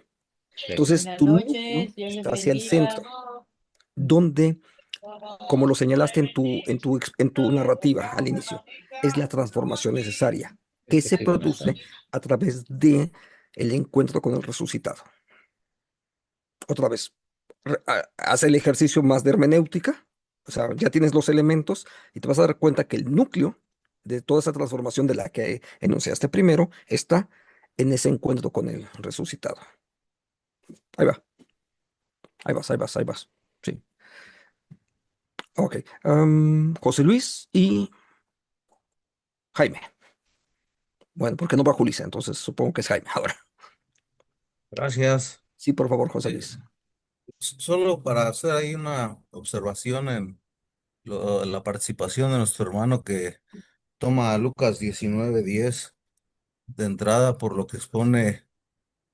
[SPEAKER 12] Sí.
[SPEAKER 3] Entonces,
[SPEAKER 5] Buenas
[SPEAKER 3] tu núcleo
[SPEAKER 5] noches, Dios les
[SPEAKER 3] está hacia el
[SPEAKER 5] bendiga.
[SPEAKER 3] centro, donde, como lo señalaste en tu narrativa al inicio, es la transformación necesaria que se produce
[SPEAKER 12] Efectivamente.
[SPEAKER 3] a través de el encuentro con el resucitado. Otra vez, haz el ejercicio más de hermenéutica, o sea, ya tienes los elementos y te vas a dar cuenta que el núcleo de toda esa transformación de la que enunciaste primero está en ese encuentro con el resucitado. Ahí va, ahí vas, ahí vas, ahí vas. Sí. Ok. José Luis y Jaime. Bueno, porque no va Julissa, entonces supongo que es Jaime ahora.
[SPEAKER 13] Gracias.
[SPEAKER 3] Sí, por favor, José
[SPEAKER 13] Eh,
[SPEAKER 3] Luis.
[SPEAKER 13] Solo para hacer ahí una observación en la participación de nuestro hermano que toma a Lucas 19:10 de entrada por lo que expone,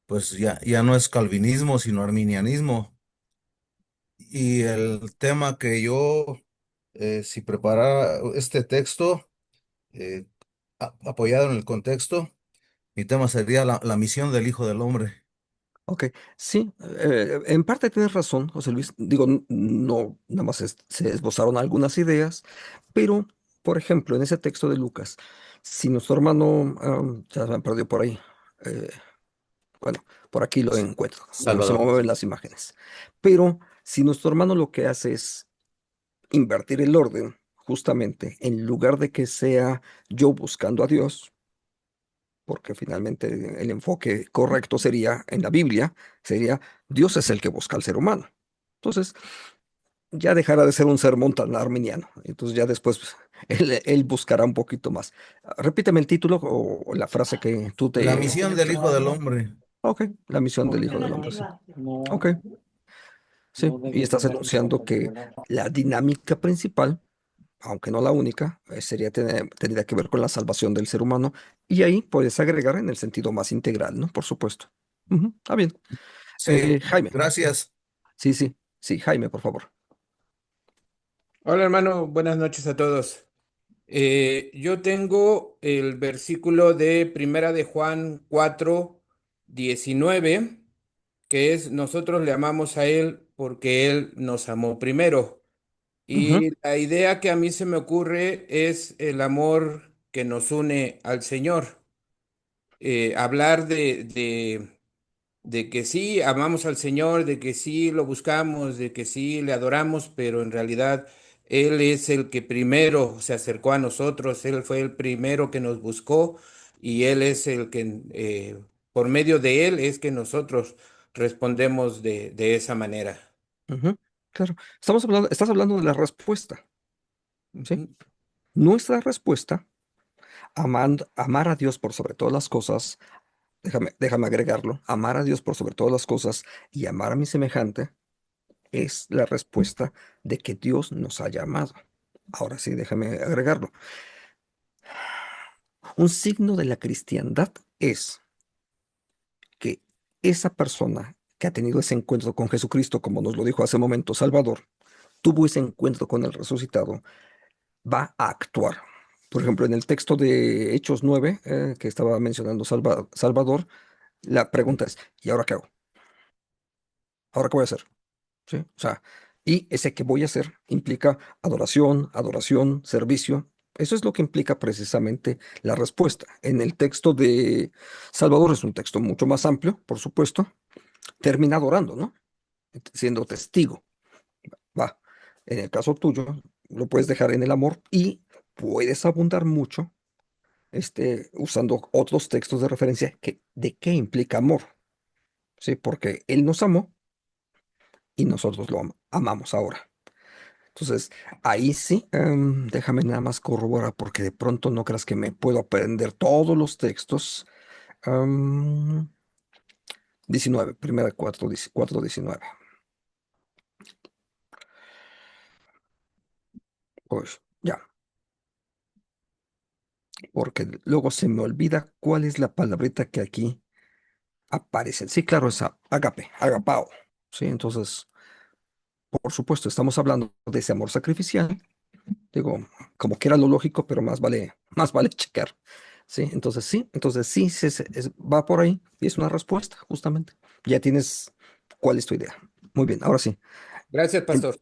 [SPEAKER 13] pues ya no es calvinismo, sino arminianismo. Y el tema que yo, si preparara este texto, eh, apoyado en el contexto, mi tema sería la misión del Hijo del Hombre.
[SPEAKER 3] Ok, sí, en parte tienes razón, José Luis. Digo, no, nada más se esbozaron algunas ideas, pero, por ejemplo, en ese texto de Lucas, si nuestro hermano, ya me perdió por ahí, eh, bueno, por aquí lo encuentro, no se me
[SPEAKER 12] Salvador.
[SPEAKER 3] mueven las imágenes, pero si nuestro hermano lo que hace es invertir el orden, justamente, en lugar de que sea yo buscando a Dios, porque finalmente el enfoque correcto sería en la Biblia, sería Dios es el que busca al ser humano. Entonces, ya dejará de ser un sermón tan arminiano. Entonces, ya después él buscará un poquito más. Repíteme el título o la frase que tú
[SPEAKER 13] La
[SPEAKER 3] te...
[SPEAKER 13] misión del Hijo del Hombre.
[SPEAKER 3] Ok, la misión del Hijo del Hombre, sí. Ok, sí. Y estás enunciando que la dinámica principal, aunque no la única, tendría que ver con la salvación del ser humano. Y ahí puedes agregar en el sentido más integral, ¿no? Por supuesto. Ujú, está bien.
[SPEAKER 13] Sí,
[SPEAKER 3] Jaime.
[SPEAKER 13] gracias.
[SPEAKER 3] Sí, sí, sí, Jaime, por favor.
[SPEAKER 14] Hola hermano, buenas noches a todos. Yo tengo el versículo de Primera de Juan 4:19, que es nosotros le amamos a Él porque Él nos amó primero.
[SPEAKER 3] Ujú,
[SPEAKER 14] Y la idea que a mí se me ocurre es el amor que nos une al Señor. Hablar de que sí amamos al Señor, de que sí lo buscamos, de que sí le adoramos, pero en realidad Él es el que primero se acercó a nosotros, Él fue el primero que nos buscó y Él es el que por medio de Él es que nosotros respondemos de esa manera.
[SPEAKER 3] Claro, estás hablando de la respuesta, ¿sí?
[SPEAKER 14] Ujú.
[SPEAKER 3] Nuestra respuesta, amar a Dios por sobre todas las cosas, déjame agregarlo, amar a Dios por sobre todas las cosas y amar a mi semejante, es la respuesta de que Dios nos haya amado. Ahora sí, déjame agregarlo. Un signo de la cristiandad es que esa persona que ha tenido ese encuentro con Jesucristo, como nos lo dijo hace un momento Salvador, tuvo ese encuentro con el resucitado, va a actuar. Por ejemplo, en el texto de Hechos 9, que estaba mencionando Salvador, la pregunta es, ¿y ahora qué hago? ¿Ahora qué voy a hacer? ¿Sí? O sea, y ese que voy a hacer implica adoración, servicio. Eso es lo que implica precisamente la respuesta. En el texto de Salvador es un texto mucho más amplio, por supuesto, termina adorando, ¿no? Siendo testigo. Va. En el caso tuyo, lo puedes dejar en el amor y puedes abundar mucho usando otros textos de referencia de qué implica amor, ¿sí? Porque Él nos amó y nosotros lo amamos ahora. Entonces, ahí sí, déjame nada más corroborar porque de pronto no creas que me puedo aprender todos los textos. 19, primera 4, 4, 19. Pues ya, porque luego se me olvida cuál es la palabrita que aquí aparece. Sí, claro, es agape, agapao. Sí, entonces, por supuesto, estamos hablando de ese amor sacrificial. Digo, como que era lo lógico, pero más vale checar. Sí, va por ahí y es una respuesta, justamente. Ya tienes cuál es tu idea. Muy bien, ahora sí.
[SPEAKER 14] Gracias, pastor.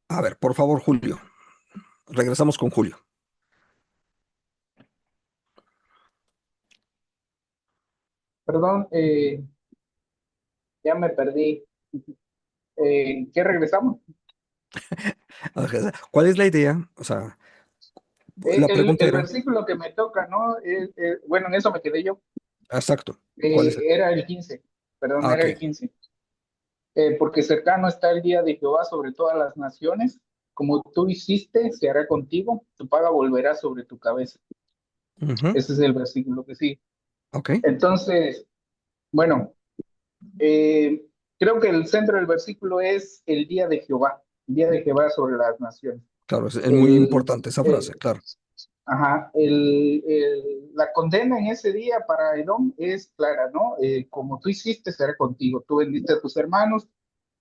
[SPEAKER 3] A ver, por favor, Julio. Regresamos con Julio.
[SPEAKER 6] Perdón, ya me perdí. ¿Qué regresamos?
[SPEAKER 3] ¿Cuál es la idea? O sea, la
[SPEAKER 6] El,
[SPEAKER 3] pregunta
[SPEAKER 6] el
[SPEAKER 3] era,
[SPEAKER 6] versículo que me toca, ¿no? Bueno, en eso me quedé yo.
[SPEAKER 3] exacto, ¿cuál es?
[SPEAKER 6] Era el 15, perdón,
[SPEAKER 3] Ah,
[SPEAKER 6] era
[SPEAKER 3] ok.
[SPEAKER 6] el 15. Porque cercano está el día de Jehová sobre todas las naciones. Como tú hiciste, se hará contigo, tu paga volverá sobre tu cabeza.
[SPEAKER 3] Ujú,
[SPEAKER 6] Ese es el versículo que sí.
[SPEAKER 3] ok,
[SPEAKER 6] Entonces, bueno, eh, creo que el centro del versículo es el día de Jehová, el día de Jehová sobre las naciones.
[SPEAKER 3] claro, es muy
[SPEAKER 6] El,
[SPEAKER 3] importante esa
[SPEAKER 6] el-
[SPEAKER 3] frase, claro.
[SPEAKER 6] Ajá, la condena en ese día para Edom es clara, ¿no? Como tú hiciste, será contigo. Tú vendiste a tus hermanos,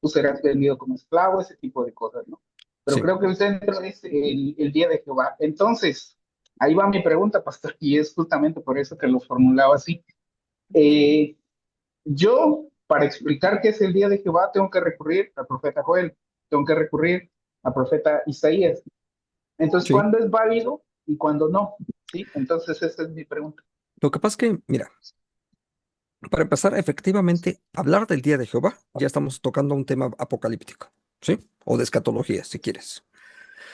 [SPEAKER 6] tú serás vendido como esclavo, ese tipo de cosas, ¿no? Pero
[SPEAKER 3] Sí,
[SPEAKER 6] creo que el centro es el día de Jehová. Entonces, ahí va mi pregunta, pastor, y es justamente por eso que lo formulaba así. Eh, yo, para explicar qué es el día de Jehová, tengo que recurrir al profeta Joel, tengo que recurrir al profeta Isaías. Entonces,
[SPEAKER 3] sí.
[SPEAKER 6] ¿cuándo es válido y cuándo no? ¿Sí? Entonces, esa es mi pregunta.
[SPEAKER 3] Lo que pasa es que, mira, para empezar, efectivamente, hablar del día de Jehová, ya estamos tocando un tema apocalíptico, ¿sí? O de escatología, si quieres.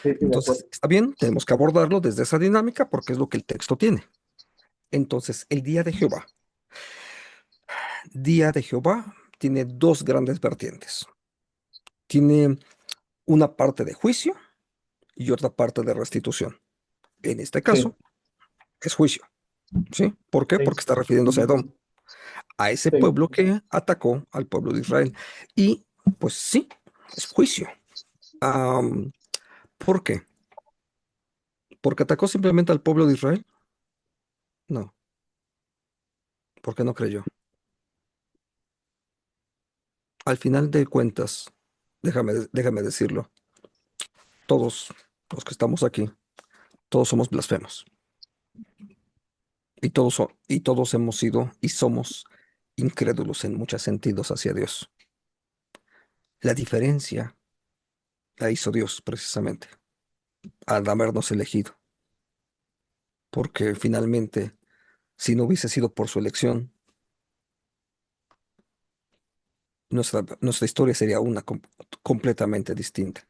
[SPEAKER 6] Sí, sí, de acuerdo.
[SPEAKER 3] Entonces, está bien, tenemos que abordarlo desde esa dinámica porque es lo que el texto tiene. Entonces, el día de Jehová tiene dos grandes vertientes. Tiene una parte de juicio y otra parte de restitución. En este
[SPEAKER 6] Sí,
[SPEAKER 3] caso, es juicio, ¿sí? ¿Por qué?
[SPEAKER 6] sí,
[SPEAKER 3] Porque está refiriéndose a Edom, a ese
[SPEAKER 6] sí.
[SPEAKER 3] pueblo que atacó al pueblo de Israel. Y, pues sí, es juicio. Am, ¿Por qué? ¿Porque atacó simplemente al pueblo de Israel? No, porque no creyó. Al final de cuentas, déjame decirlo, todos los que estamos aquí, todos somos blasfemos y todos hemos sido y somos incrédulos en muchos sentidos hacia Dios. La diferencia la hizo Dios precisamente al habernos elegido, porque finalmente, si no hubiese sido por su elección, nuestra historia sería una completamente distinta.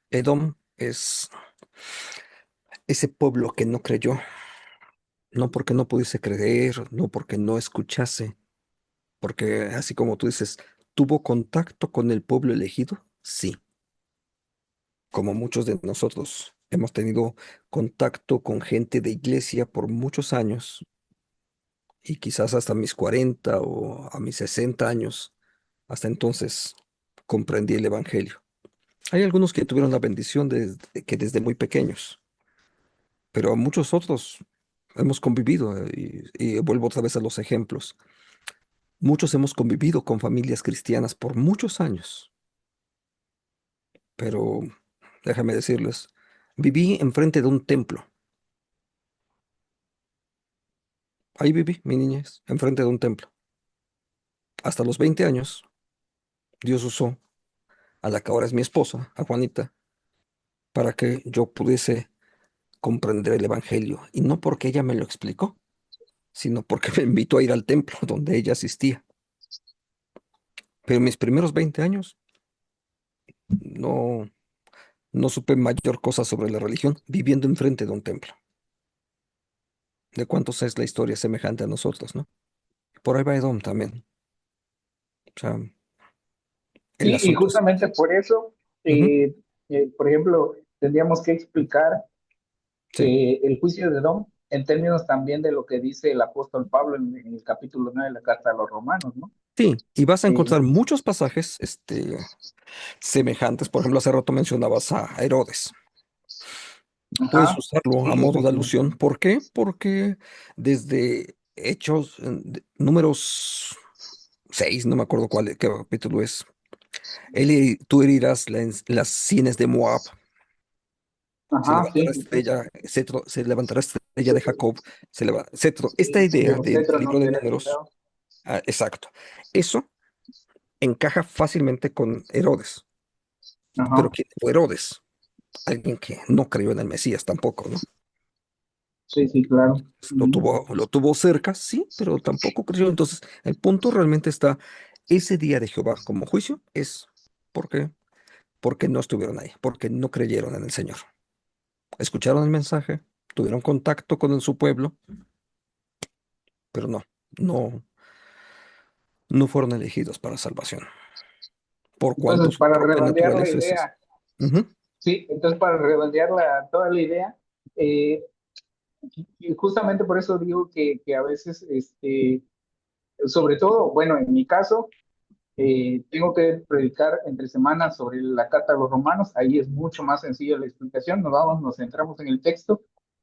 [SPEAKER 3] Edom es ese pueblo que no creyó, no porque no pudiese creer, no porque no escuchase, porque así como tú dices, ¿tuvo contacto con el pueblo elegido? Sí, como muchos de nosotros hemos tenido contacto con gente de iglesia por muchos años y quizás hasta mis 40 o a mis 60 años, hasta entonces comprendí el Evangelio. Hay algunos que tuvieron la bendición que desde muy pequeños, pero muchos otros hemos convivido, y vuelvo otra vez a los ejemplos. Muchos hemos convivido con familias cristianas por muchos años, pero déjame decirles, viví enfrente de un templo. Ahí viví mi niñez, enfrente de un templo. Hasta los 20 años, Dios usó a la que ahora es mi esposa, a Juanita, para que yo pudiese comprender el Evangelio. Y no porque ella me lo explicó, sino porque me invitó a ir al templo donde ella asistía. Pero mis primeros 20 años no, no supe mayor cosa sobre la religión viviendo enfrente de un templo. ¿De cuántos es la historia semejante a nosotros, no? Por ahí va Edom también. O sea, el
[SPEAKER 6] Sí, y
[SPEAKER 3] asunto es...
[SPEAKER 6] justamente por eso,
[SPEAKER 3] Ujú,
[SPEAKER 6] por ejemplo, tendríamos que explicar
[SPEAKER 3] sí,
[SPEAKER 6] el juicio de Edom en términos también de lo que dice el apóstol Pablo en el capítulo 9 de la carta a los romanos, ¿no?
[SPEAKER 3] sí, y vas a
[SPEAKER 6] Eh,
[SPEAKER 3] encontrar muchos pasajes semejantes. Por ejemplo, hace rato mencionabas a Herodes. Puedes
[SPEAKER 6] ajá,
[SPEAKER 3] usarlo a
[SPEAKER 6] sí,
[SPEAKER 3] modo de
[SPEAKER 6] exactamente.
[SPEAKER 3] alusión. ¿Por qué? Porque desde Hechos, números 6, no me acuerdo qué capítulo es. Tú herirás las sienes de Moab, se
[SPEAKER 6] Ajá,
[SPEAKER 3] levantará
[SPEAKER 6] sí, sí, sí.
[SPEAKER 3] estrella, cetro, se levantará estrella de Jacob, cetro. Esta idea
[SPEAKER 6] Su
[SPEAKER 3] del
[SPEAKER 6] cetro no
[SPEAKER 3] libro de
[SPEAKER 6] será
[SPEAKER 3] números,
[SPEAKER 6] quitado.
[SPEAKER 3] exacto, eso encaja fácilmente con Herodes. Pero
[SPEAKER 6] Ajá,
[SPEAKER 3] ¿quién fue Herodes? Alguien que no creyó en el Mesías tampoco, ¿no?
[SPEAKER 6] sí, sí, claro. Ujú.
[SPEAKER 3] Lo tuvo cerca, sí, pero tampoco creyó. Entonces, el punto realmente está, ese día de Jehová como juicio es porque, porque no estuvieron ahí, porque no creyeron en el Señor. Escucharon el mensaje, tuvieron contacto con su pueblo, pero no, no fueron elegidos para salvación, por cuanto
[SPEAKER 6] Entonces,
[SPEAKER 3] su
[SPEAKER 6] para
[SPEAKER 3] propia
[SPEAKER 6] redondear la
[SPEAKER 3] naturaleza es esa.
[SPEAKER 6] idea,
[SPEAKER 3] Ujú.
[SPEAKER 6] sí, entonces para redondear toda la idea, eh, y justamente por eso digo que a veces, sobre todo, bueno, en mi caso, tengo que predicar entre semanas sobre la carta a los romanos, ahí es mucho más sencilla la explicación, nos centramos en el texto,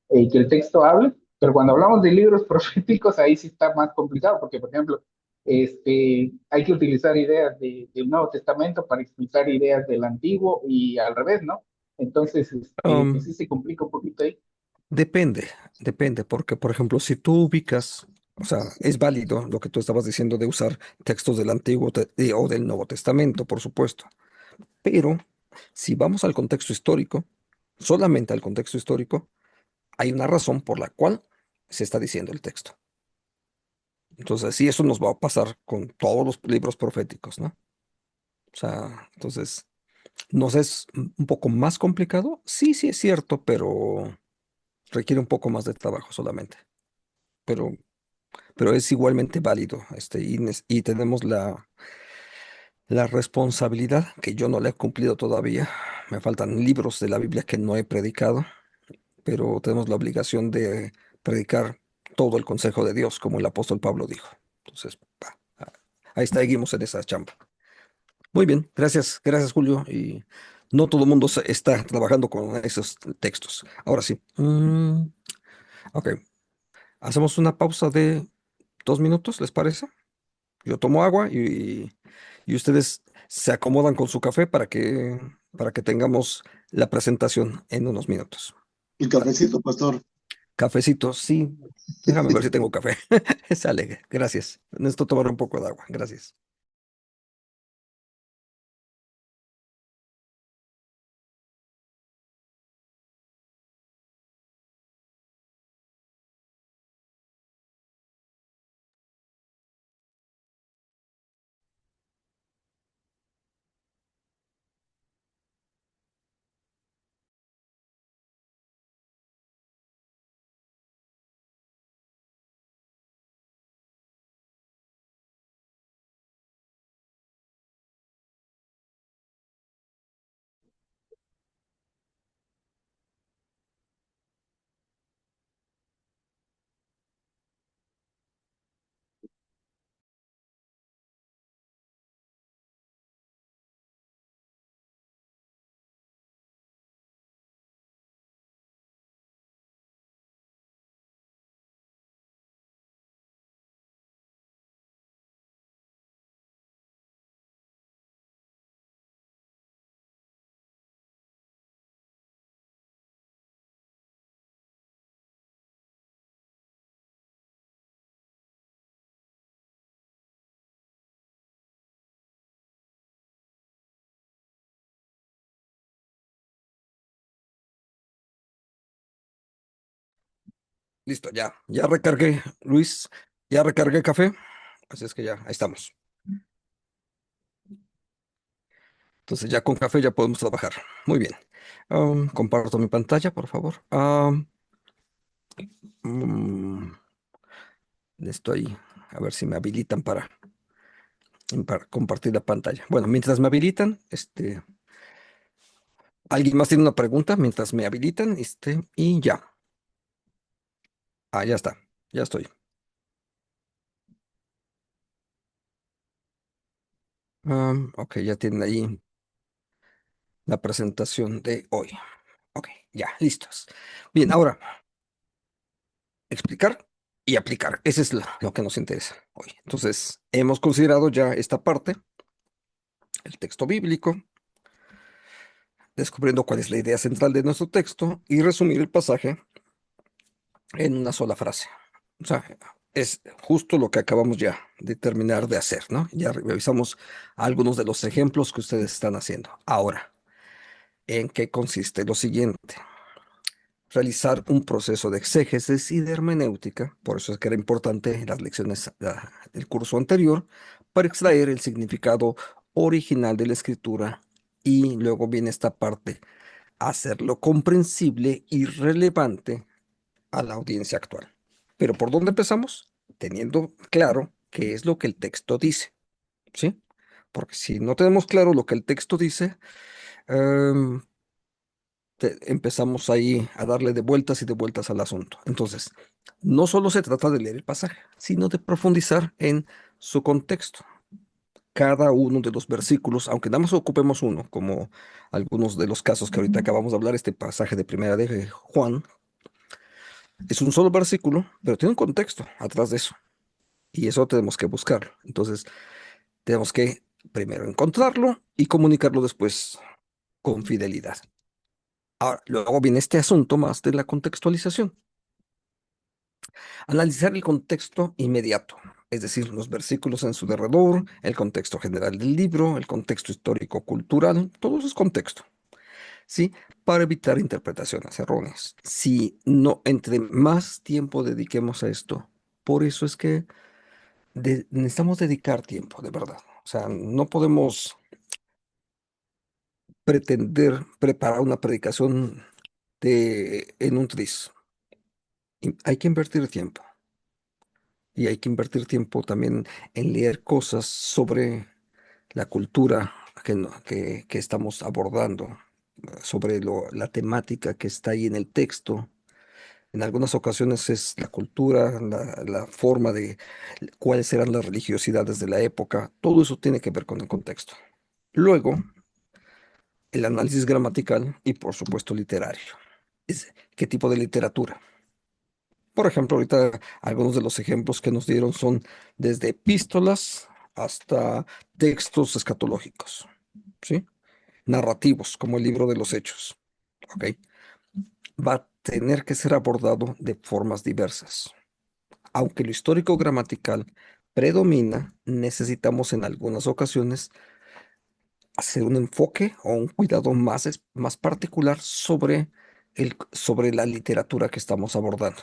[SPEAKER 6] que el texto hable, pero cuando hablamos de libros proféticos, ahí sí está más complicado, porque por ejemplo, hay que utilizar ideas del Nuevo Testamento para explicar ideas del Antiguo y al revés, ¿no? Entonces, pues sí
[SPEAKER 3] Um,
[SPEAKER 6] se complica un poquito ahí.
[SPEAKER 3] Depende, depende, porque por ejemplo, si tú ubicas, o sea, es válido lo que tú estabas diciendo de usar textos del o del Nuevo Testamento, por supuesto, pero si vamos al contexto histórico, solamente al contexto histórico, hay una razón por la cual se está diciendo el texto. Entonces, sí, eso nos va a pasar con todos los libros proféticos, ¿no? O sea, entonces, ¿nos es un poco más complicado? Sí, sí es cierto, pero requiere un poco más de trabajo solamente. Pero es igualmente válido, y tenemos la responsabilidad, que yo no la he cumplido todavía. Me faltan libros de la Biblia que no he predicado, pero tenemos la obligación de predicar todo el consejo de Dios, como el apóstol Pablo dijo. Entonces, ahí seguimos en esa chamba. Muy bien, gracias, gracias Julio. Y no todo el mundo está trabajando con esos textos. Ahora sí. Ok, hacemos una pausa de 2 minutos, ¿les parece? Yo tomo agua y ustedes se acomodan con su café para que tengamos la presentación en unos minutos.
[SPEAKER 7] El
[SPEAKER 3] Sale.
[SPEAKER 7] cafecito, pastor.
[SPEAKER 3] Cafecito, sí. Déjame ver si tengo café. Sale, gracias. Necesito tomar un poco de agua. Gracias. Listo, ya recargué, Luis, ya recargué café, así es que ya, ahí estamos. Entonces ya con café ya podemos trabajar. Muy bien. Comparto mi pantalla, por favor. Mm, Estoy, a ver si me habilitan para compartir la pantalla. Bueno, mientras me habilitan, ¿alguien más tiene una pregunta mientras me habilitan? Y ya. Ya está, ya estoy. Ok, ya tienen ahí la presentación de hoy. Ok, ya, listos. Bien, ahora, explicar y aplicar. Ese es lo que nos interesa hoy. Entonces, hemos considerado ya esta parte, el texto bíblico, descubriendo cuál es la idea central de nuestro texto y resumir el pasaje en una sola frase. O sea, es justo lo que acabamos ya de terminar de hacer, ¿no? Ya revisamos algunos de los ejemplos que ustedes están haciendo. Ahora, ¿en qué consiste lo siguiente? Realizar un proceso de exégesis y de hermenéutica, por eso es que era importante las lecciones del curso anterior, para extraer el significado original de la escritura y luego viene esta parte, hacerlo comprensible y relevante a la audiencia actual. Pero ¿por dónde empezamos? Teniendo claro qué es lo que el texto dice, ¿sí? Porque si no tenemos claro lo que el texto dice, em, empezamos ahí a darle de vueltas y de vueltas al asunto. Entonces, no solo se trata de leer el pasaje, sino de profundizar en su contexto. Cada uno de los versículos, aunque nada más ocupemos uno, como algunos de los casos que ahorita acabamos de hablar, este pasaje de Primera de Juan, es un solo versículo, pero tiene un contexto atrás de eso. Y eso tenemos que buscarlo. Entonces, tenemos que primero encontrarlo y comunicarlo después con fidelidad. Ahora, luego viene este asunto más de la contextualización. Analizar el contexto inmediato, es decir, los versículos en su derredor, el contexto general del libro, el contexto histórico-cultural, todo eso es contexto, ¿sí? Para evitar interpretaciones erróneas. Si no, entre más tiempo dediquemos a esto, por eso es que necesitamos dedicar tiempo, de verdad. O sea, no podemos pretender preparar una predicación en un tris. Hay que invertir tiempo. Y hay que invertir tiempo también en leer cosas sobre la cultura que estamos abordando, sobre la temática que está ahí en el texto. En algunas ocasiones es la cultura, la forma de cuáles eran las religiosidades de la época. Todo eso tiene que ver con el contexto. Luego, el análisis gramatical y, por supuesto, literario. ¿Qué tipo de literatura? Por ejemplo, ahorita algunos de los ejemplos que nos dieron son desde epístolas hasta textos escatológicos, ¿sí? Narrativos, como el libro de los Hechos, ¿ok? Va a tener que ser abordado de formas diversas. Aunque lo histórico gramatical predomina, necesitamos en algunas ocasiones hacer un enfoque o un cuidado más particular sobre la literatura que estamos abordando.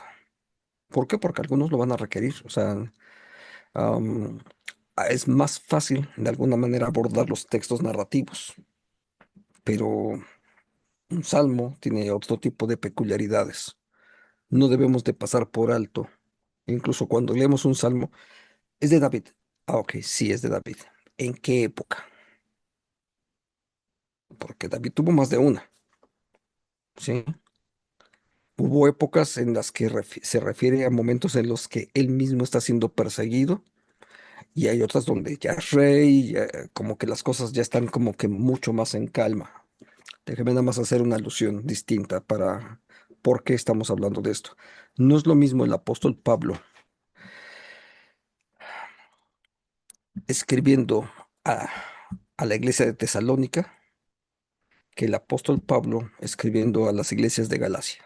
[SPEAKER 3] ¿Por qué? Porque algunos lo van a requerir. O sea, am, es más fácil de alguna manera abordar los textos narrativos, pero un salmo tiene otro tipo de peculiaridades. No debemos de pasar por alto. Incluso cuando leemos un salmo, es de David. Ok, sí es de David. ¿En qué época? Porque David tuvo más de una, ¿sí? Hubo épocas en las que se refiere a momentos en los que él mismo está siendo perseguido y hay otras donde ya es rey, como que las cosas ya están como que mucho más en calma. Déjeme nada más hacer una alusión distinta para por qué estamos hablando de esto. No es lo mismo el apóstol Pablo escribiendo a, a la iglesia de Tesalónica que el apóstol Pablo escribiendo a las iglesias de Galacia.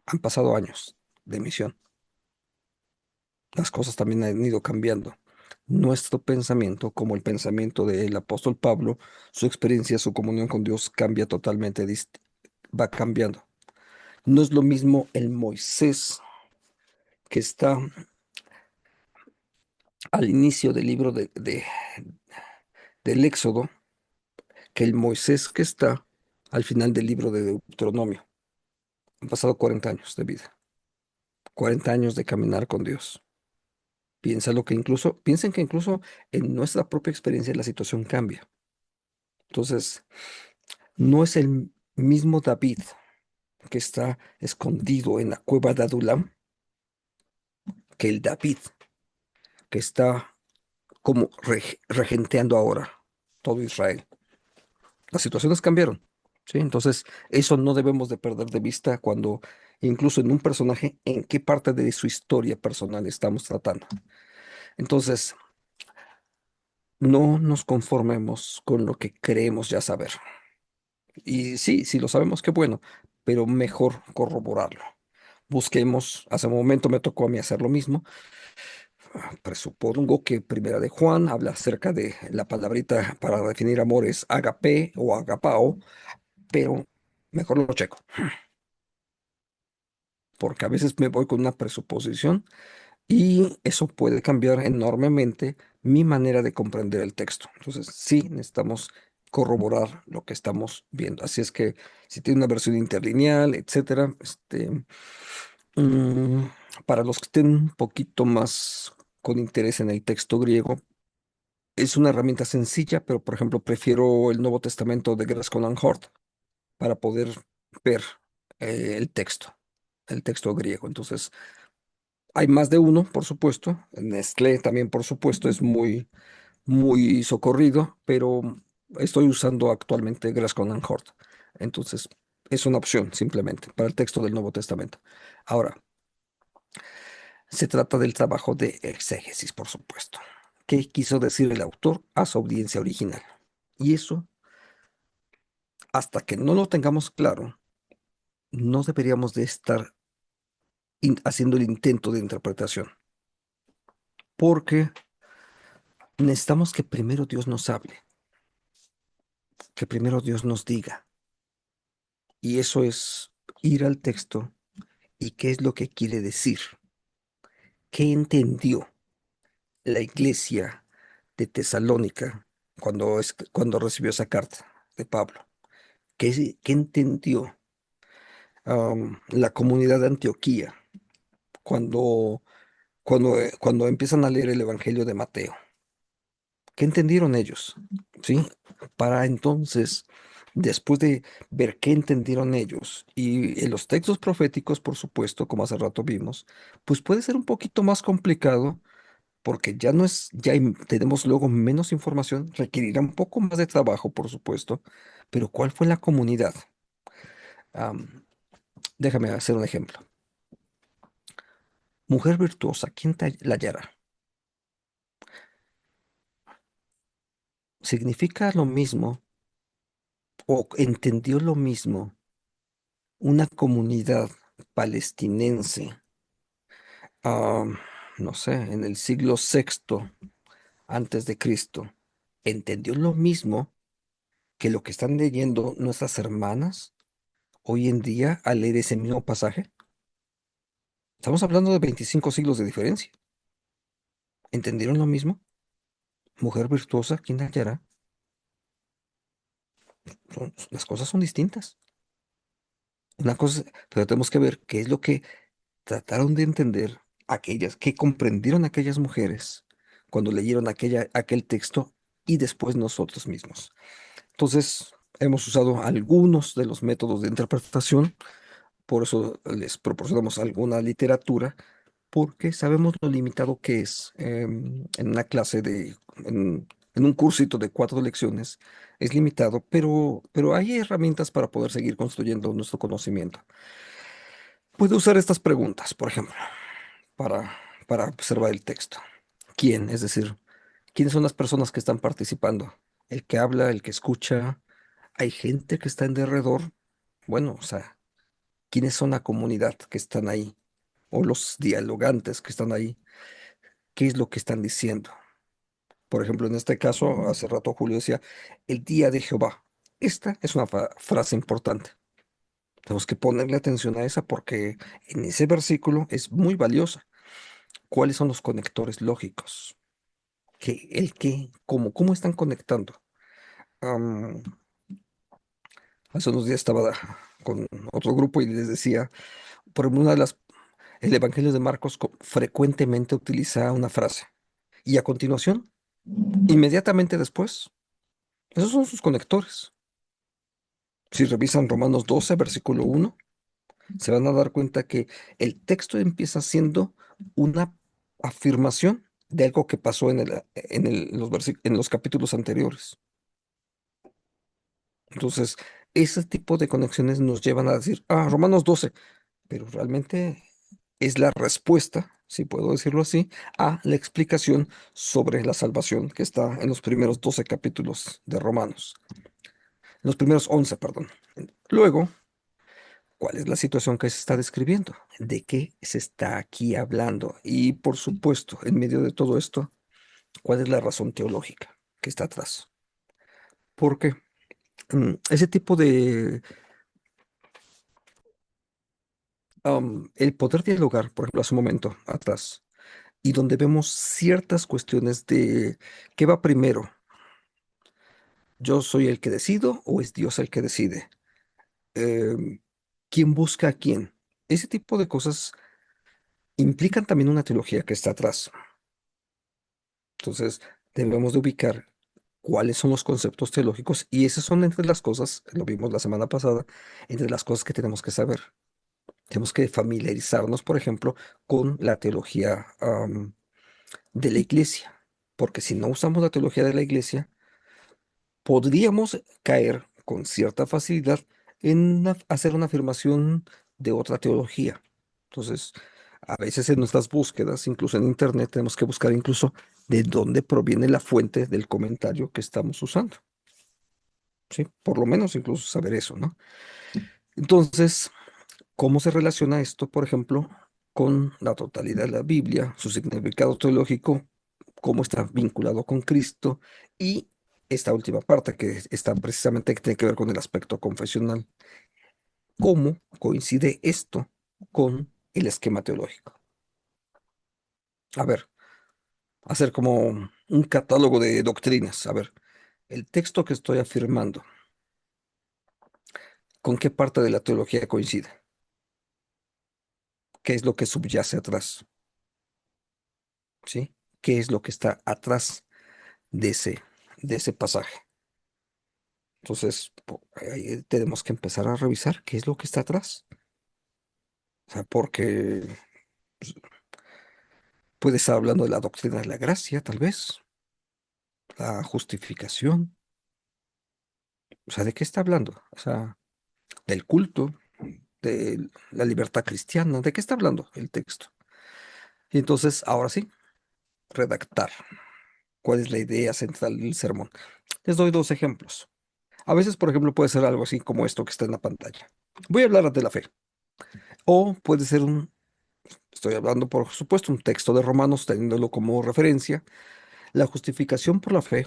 [SPEAKER 3] Han pasado años de misión. Las cosas también han ido cambiando. Nuestro pensamiento, como el pensamiento del apóstol Pablo, su experiencia, su comunión con Dios cambia totalmente, va cambiando. No es lo mismo el Moisés que está al inicio del libro del Éxodo que el Moisés que está al final del libro de Deuteronomio. Han pasado 40 años de vida, 40 años de caminar con Dios. Piensen que incluso en nuestra propia experiencia la situación cambia. Entonces, no es el mismo David que está escondido en la cueva de Adulam que el David que está como regenteando ahora todo Israel. Las situaciones cambiaron, ¿sí? Entonces, eso no debemos de perder de vista cuando, incluso en un personaje, en qué parte de su historia personal estamos tratando. Entonces, no nos conformemos con lo que creemos ya saber. Y sí, si lo sabemos, qué bueno, pero mejor corroborarlo. Busquemos, hace un momento me tocó a mí hacer lo mismo. Presupongo que Primera de Juan habla acerca de la palabrita para definir amor es agape o agapao, pero mejor lo checo, porque a veces me voy con una presuposición y eso puede cambiar enormemente mi manera de comprender el texto. Entonces, sí, necesitamos corroborar lo que estamos viendo. Así es que si tiene una versión interlineal, etcétera, mm, para los que estén un poquito más con interés en el texto griego, es una herramienta sencilla, pero por ejemplo, prefiero el Nuevo Testamento de Gaskell and Hort para poder ver el texto griego. Entonces, hay más de uno, por supuesto. Nestlé también, por supuesto, es muy, muy socorrido, pero estoy usando actualmente Gaskell and Hort. Entonces, es una opción simplemente para el texto del Nuevo Testamento. Ahora, se trata del trabajo de exégesis, por supuesto. ¿Qué quiso decir el autor a su audiencia original? Y eso, hasta que no lo tengamos claro, no deberíamos de estar haciendo el intento de interpretación, porque necesitamos que primero Dios nos hable, que primero Dios nos diga. Y eso es ir al texto y qué es lo que quiere decir, qué entendió la iglesia de Tesalónica cuando recibió esa carta de Pablo, qué entendió la comunidad de Antioquía cuando, cuando empiezan a leer el Evangelio de Mateo. ¿Qué entendieron ellos? ¿Sí? Para entonces, después de ver qué entendieron ellos y en los textos proféticos, por supuesto, como hace rato vimos, pues puede ser un poquito más complicado porque ya no es, tenemos luego menos información, requerirá un poco más de trabajo, por supuesto, pero ¿cuál fue la comunidad? Am, Déjame hacer un ejemplo. Mujer virtuosa, ¿quién la hallará? Significa lo mismo o entendió lo mismo una comunidad palestinense, ah, no sé, en el siglo sexto antes de Cristo, entendió lo mismo que lo que están leyendo nuestras hermanas hoy en día al leer ese mismo pasaje. Estamos hablando de 25 siglos de diferencia. ¿Entendieron lo mismo? Mujer virtuosa, ¿quién la hallará? Las cosas son distintas. Una cosa, pero tenemos que ver qué es lo que trataron de entender aquellas, que comprendieron aquellas mujeres cuando leyeron aquel texto y después nosotros mismos. Entonces, hemos usado algunos de los métodos de interpretación, por eso les proporcionamos alguna literatura, porque sabemos lo limitado que es en una clase en un cursito de 4 lecciones, es limitado, pero hay herramientas para poder seguir construyendo nuestro conocimiento. Puede usar estas preguntas, por ejemplo, para, para observar el texto. ¿Quién? Es decir, ¿quiénes son las personas que están participando? El que habla, el que escucha. Hay gente que está en derredor. Bueno, o sea, ¿quiénes son la comunidad que están ahí? O los dialogantes que están ahí. ¿Qué es lo que están diciendo? Por ejemplo, en este caso, hace rato Julio decía, el día de Jehová. Esta es una frase importante. Tenemos que ponerle atención a esa porque en ese versículo es muy valiosa. ¿Cuáles son los conectores lógicos? ¿Cómo están conectando? Am, Hace unos días estaba con otro grupo y les decía, por ejemplo, el Evangelio de Marcos frecuentemente utiliza una frase y a continuación, inmediatamente después, esos son sus conectores. Si revisan Romanos 12, versículo 1, se van a dar cuenta que el texto empieza siendo una afirmación de algo que pasó en los capítulos anteriores. Entonces, ese tipo de conexiones nos llevan a decir, Romanos 12, pero realmente es la respuesta, si puedo decirlo así, a la explicación sobre la salvación que está en los primeros 12 capítulos de Romanos, en los primeros 11, perdón. Luego, ¿cuál es la situación que se está describiendo? ¿De qué se está aquí hablando? Y por supuesto, en medio de todo esto, ¿cuál es la razón teológica que está atrás? Porque ese tipo de el poder dialogar, por ejemplo, hace un momento atrás, y donde vemos ciertas cuestiones de qué va primero, ¿yo soy el que decido o es Dios el que decide? Em, ¿Quién busca a quién? Ese tipo de cosas implican también una teología que está atrás. Entonces, debemos de ubicar cuáles son los conceptos teológicos y esas son entre las cosas, lo vimos la semana pasada, entre las cosas que tenemos que saber. Tenemos que familiarizarnos, por ejemplo, con la teología de la iglesia, porque si no usamos la teología de la iglesia, podríamos caer con cierta facilidad en hacer una afirmación de otra teología. Entonces, a veces en nuestras búsquedas, incluso en Internet, tenemos que buscar incluso de dónde proviene la fuente del comentario que estamos usando. ¿Sí? Por lo menos incluso saber eso, ¿no? Entonces, ¿cómo se relaciona esto, por ejemplo, con la totalidad de la Biblia, su significado teológico, cómo está vinculado con Cristo y esta última parte que está precisamente que tiene que ver con el aspecto confesional? ¿Cómo coincide esto con el esquema teológico? A ver, hacer como un catálogo de doctrinas. A ver, el texto que estoy afirmando, ¿con qué parte de la teología coincide? ¿Qué es lo que subyace atrás? ¿Sí? ¿Qué es lo que está atrás de ese pasaje? Entonces, ahí tenemos que empezar a revisar qué es lo que está atrás. O sea, porque pues, puede estar hablando de la doctrina de la gracia, tal vez, la justificación. O sea, ¿de qué está hablando? O sea, del culto, de la libertad cristiana. ¿De qué está hablando el texto? Y entonces, ahora sí, redactar. ¿Cuál es la idea central del sermón? Les doy dos ejemplos. A veces, por ejemplo, puede ser algo así como esto que está en la pantalla. Voy a hablar de la fe. O puede ser estoy hablando, por supuesto, un texto de Romanos, teniéndolo como referencia. La justificación por la fe,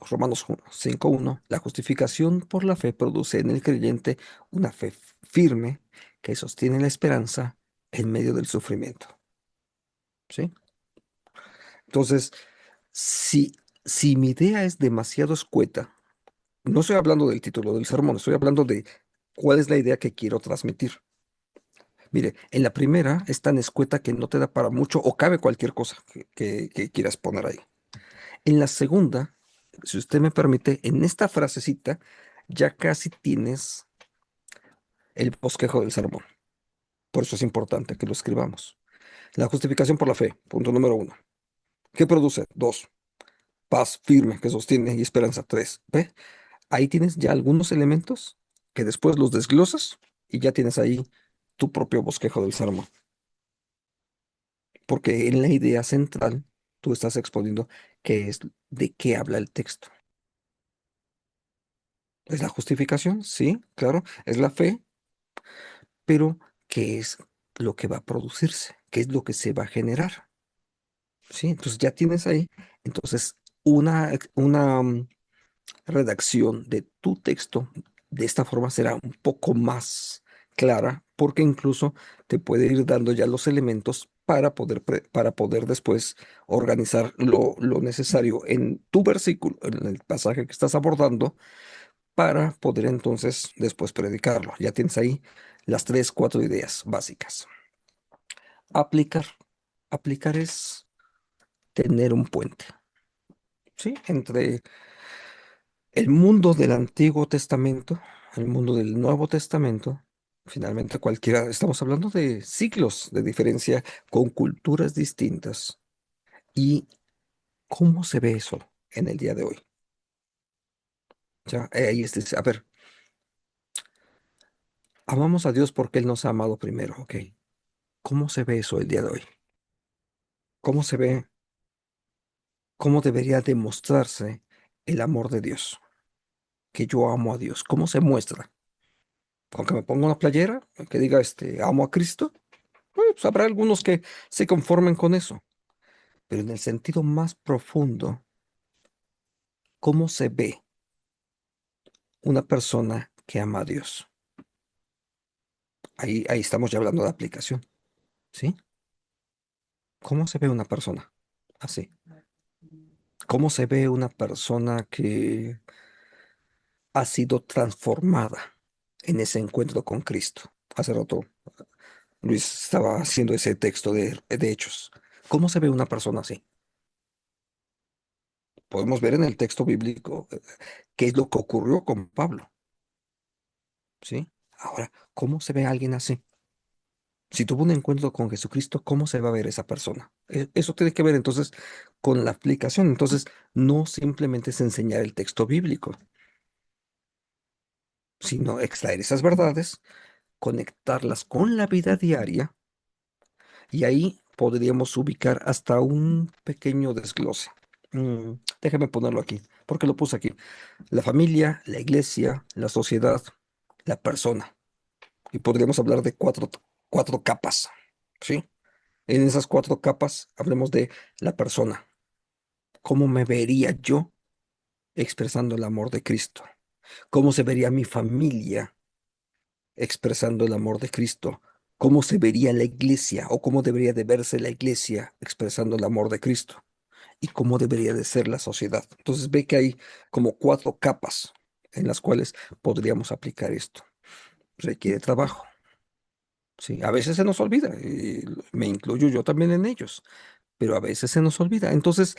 [SPEAKER 3] Romanos 5:1, la justificación por la fe produce en el creyente una fe firme que sostiene la esperanza en medio del sufrimiento. ¿Sí? Entonces, si, si mi idea es demasiado escueta, no estoy hablando del título del sermón, estoy hablando de cuál es la idea que quiero transmitir. Mire, en la primera es tan escueta que no te da para mucho o cabe cualquier cosa que quieras poner ahí. En la segunda, si usted me permite, en esta frasecita ya casi tienes el bosquejo del sermón. Por eso es importante que lo escribamos. La justificación por la fe, punto número 1. ¿Qué produce? 2. Paz firme que sostiene y esperanza. 3. ¿Ve? Ahí tienes ya algunos elementos que después los desglosas y ya tienes ahí tu propio bosquejo del sermón. Porque en la idea central tú estás exponiendo qué es, de qué habla el texto. ¿Es la justificación? Sí, claro. ¿Es la fe? Pero ¿qué es lo que va a producirse? ¿Qué es lo que se va a generar? ¿Sí? Entonces ya tienes ahí, entonces, una redacción de tu texto de esta forma será un poco más clara, porque incluso te puede ir dando ya los elementos para poder después organizar lo necesario en tu versículo, en el pasaje que estás abordando, para poder entonces después predicarlo. Ya tienes ahí las tres, cuatro ideas básicas. Aplicar. Aplicar es tener un puente, ¿sí? Entre el mundo del Antiguo Testamento, el mundo del Nuevo Testamento, finalmente cualquiera, estamos hablando de siglos de diferencia con culturas distintas. ¿Y cómo se ve eso en el día de hoy? Ya, ahí a ver, amamos a Dios porque Él nos ha amado primero, ok. ¿Cómo se ve eso el día de hoy? ¿Cómo se ve, cómo debería demostrarse el amor de Dios? Que yo amo a Dios. ¿Cómo se muestra? Aunque me ponga una playera que diga, amo a Cristo. Pues habrá algunos que se conformen con eso, pero en el sentido más profundo, ¿cómo se ve una persona que ama a Dios? Ahí estamos ya hablando de aplicación, ¿sí? ¿Cómo se ve una persona así? ¿Cómo se ve una persona que ha sido transformada en ese encuentro con Cristo? Hace rato Luis estaba haciendo ese texto de Hechos. ¿Cómo se ve una persona así? Podemos ver en el texto bíblico qué es lo que ocurrió con Pablo, ¿sí? Ahora, ¿cómo se ve alguien así? Si tuvo un encuentro con Jesucristo, ¿cómo se va a ver esa persona? Eso tiene que ver entonces con la aplicación. Entonces, no simplemente es enseñar el texto bíblico, sino extraer esas verdades, conectarlas con la vida diaria y ahí podríamos ubicar hasta un pequeño desglose. Déjame ponerlo aquí, porque lo puse aquí. La familia, la iglesia, la sociedad, la persona. Y podríamos hablar de cuatro capas, ¿sí? En esas cuatro capas hablemos de la persona. ¿Cómo me vería yo expresando el amor de Cristo? ¿Cómo se vería mi familia expresando el amor de Cristo? ¿Cómo se vería la iglesia o cómo debería de verse la iglesia expresando el amor de Cristo? ¿Y cómo debería de ser la sociedad? Entonces ve que hay como cuatro capas en las cuales podríamos aplicar esto. Requiere trabajo. Sí, a veces se nos olvida, y me incluyo yo también en ellos, pero a veces se nos olvida. Entonces,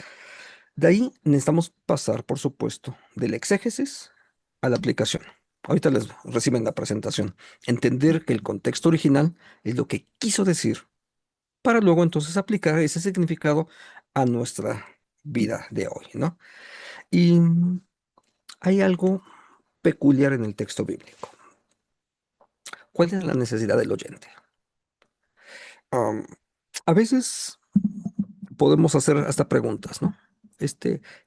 [SPEAKER 3] de ahí necesitamos pasar, por supuesto, del exégesis a la aplicación. Ahorita les reciben la presentación. Entender que el contexto original es lo que quiso decir, para luego entonces aplicar ese significado a nuestra vida de hoy, ¿no? Y hay algo peculiar en el texto bíblico. ¿Cuál es la necesidad del oyente? Am, a veces podemos hacer hasta preguntas, ¿no?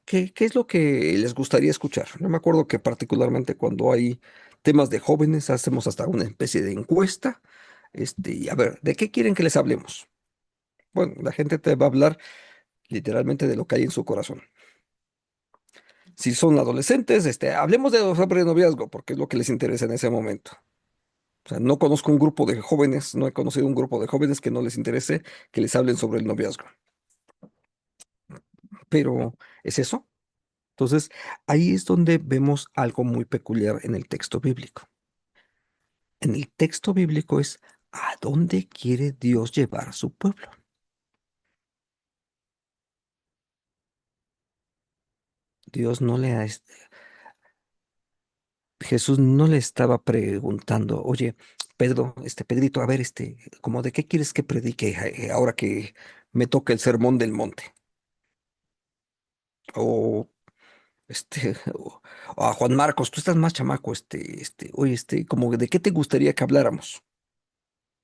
[SPEAKER 3] ¿Qué es lo que les gustaría escuchar? Yo me acuerdo que particularmente cuando hay temas de jóvenes hacemos hasta una especie de encuesta, y a ver, ¿de qué quieren que les hablemos? Bueno, la gente te va a hablar literalmente de lo que hay en su corazón. Si son adolescentes, hablemos sobre noviazgo, porque es lo que les interesa en ese momento. O sea, no conozco un grupo de jóvenes, no he conocido un grupo de jóvenes que no les interese que les hablen sobre el noviazgo. Pero, ¿es eso? Entonces, ahí es donde vemos algo muy peculiar en el texto bíblico. En el texto bíblico es a dónde quiere Dios llevar a su pueblo. Dios no le ha, Jesús no le estaba preguntando, oye, Pedro, Pedrito, a ver, como de qué quieres que predique ahora que me toca el sermón del monte. O o a Juan Marcos, tú estás más chamaco, oye, como de qué te gustaría que habláramos,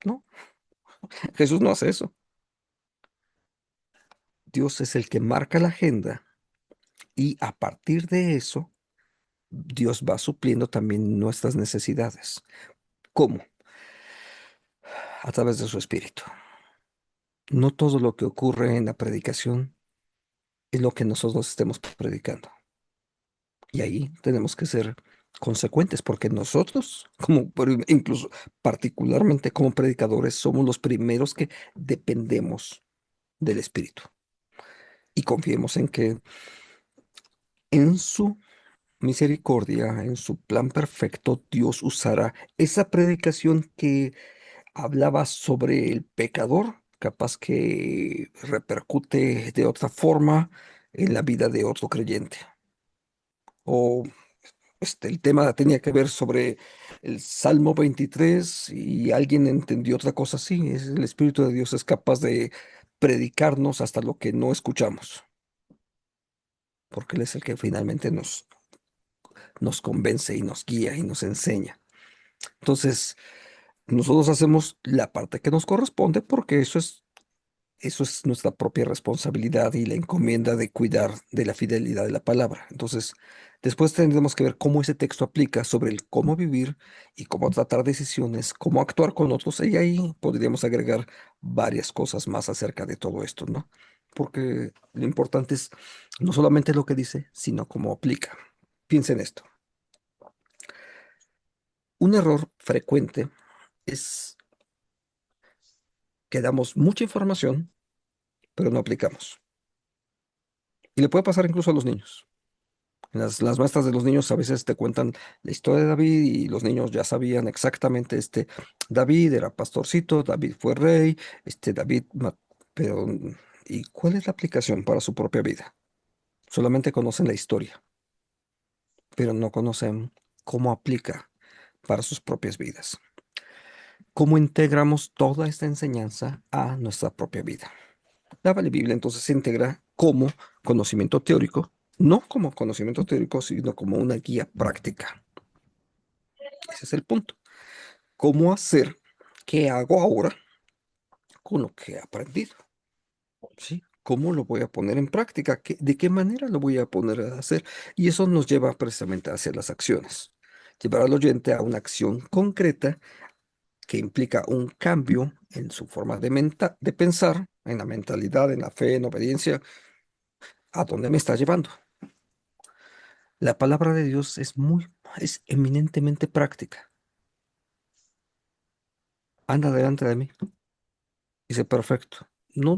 [SPEAKER 3] ¿no? Jesús no hace eso. Dios es el que marca la agenda y a partir de eso, Dios va supliendo también nuestras necesidades. ¿Cómo? A través de su espíritu. No todo lo que ocurre en la predicación es lo que nosotros estemos predicando. Y ahí tenemos que ser consecuentes, porque nosotros, incluso particularmente como predicadores, somos los primeros que dependemos del Espíritu y confiemos en que en su misericordia, en su plan perfecto, Dios usará esa predicación que hablaba sobre el pecador, capaz que repercute de otra forma en la vida de otro creyente. O el tema tenía que ver sobre el Salmo 23 y alguien entendió otra cosa así. El Espíritu de Dios es capaz de predicarnos hasta lo que no escuchamos, porque Él es el que finalmente nos convence y nos guía y nos enseña. Entonces, nosotros hacemos la parte que nos corresponde porque eso es nuestra propia responsabilidad y la encomienda de cuidar de la fidelidad de la palabra. Entonces, después tendremos que ver cómo ese texto aplica sobre el cómo vivir y cómo tratar decisiones, cómo actuar con otros, y ahí podríamos agregar varias cosas más acerca de todo esto, ¿no? Porque lo importante es no solamente lo que dice, sino cómo aplica. Piensen esto. Un error frecuente es que damos mucha información, pero no aplicamos. Y le puede pasar incluso a los niños. Las maestras de los niños a veces te cuentan la historia de David y los niños ya sabían exactamente, David era pastorcito, David fue rey, pero ¿y cuál es la aplicación para su propia vida? Solamente conocen la historia, pero no conocen cómo aplica para sus propias vidas. ¿Cómo integramos toda esta enseñanza a nuestra propia vida? La Biblia entonces se integra como conocimiento teórico, no como conocimiento teórico, sino como una guía práctica. Ese es el punto. ¿Cómo hacer? ¿Qué hago ahora con lo que he aprendido? ¿Sí? ¿Cómo lo voy a poner en práctica? ¿De qué manera lo voy a poner a hacer? Y eso nos lleva precisamente hacia las acciones. Llevar al oyente a una acción concreta que implica un cambio en su forma de pensar, en la mentalidad, en la fe, en obediencia. ¿A dónde me está llevando? La palabra de Dios es eminentemente práctica. Anda delante de mí. Dice perfecto. No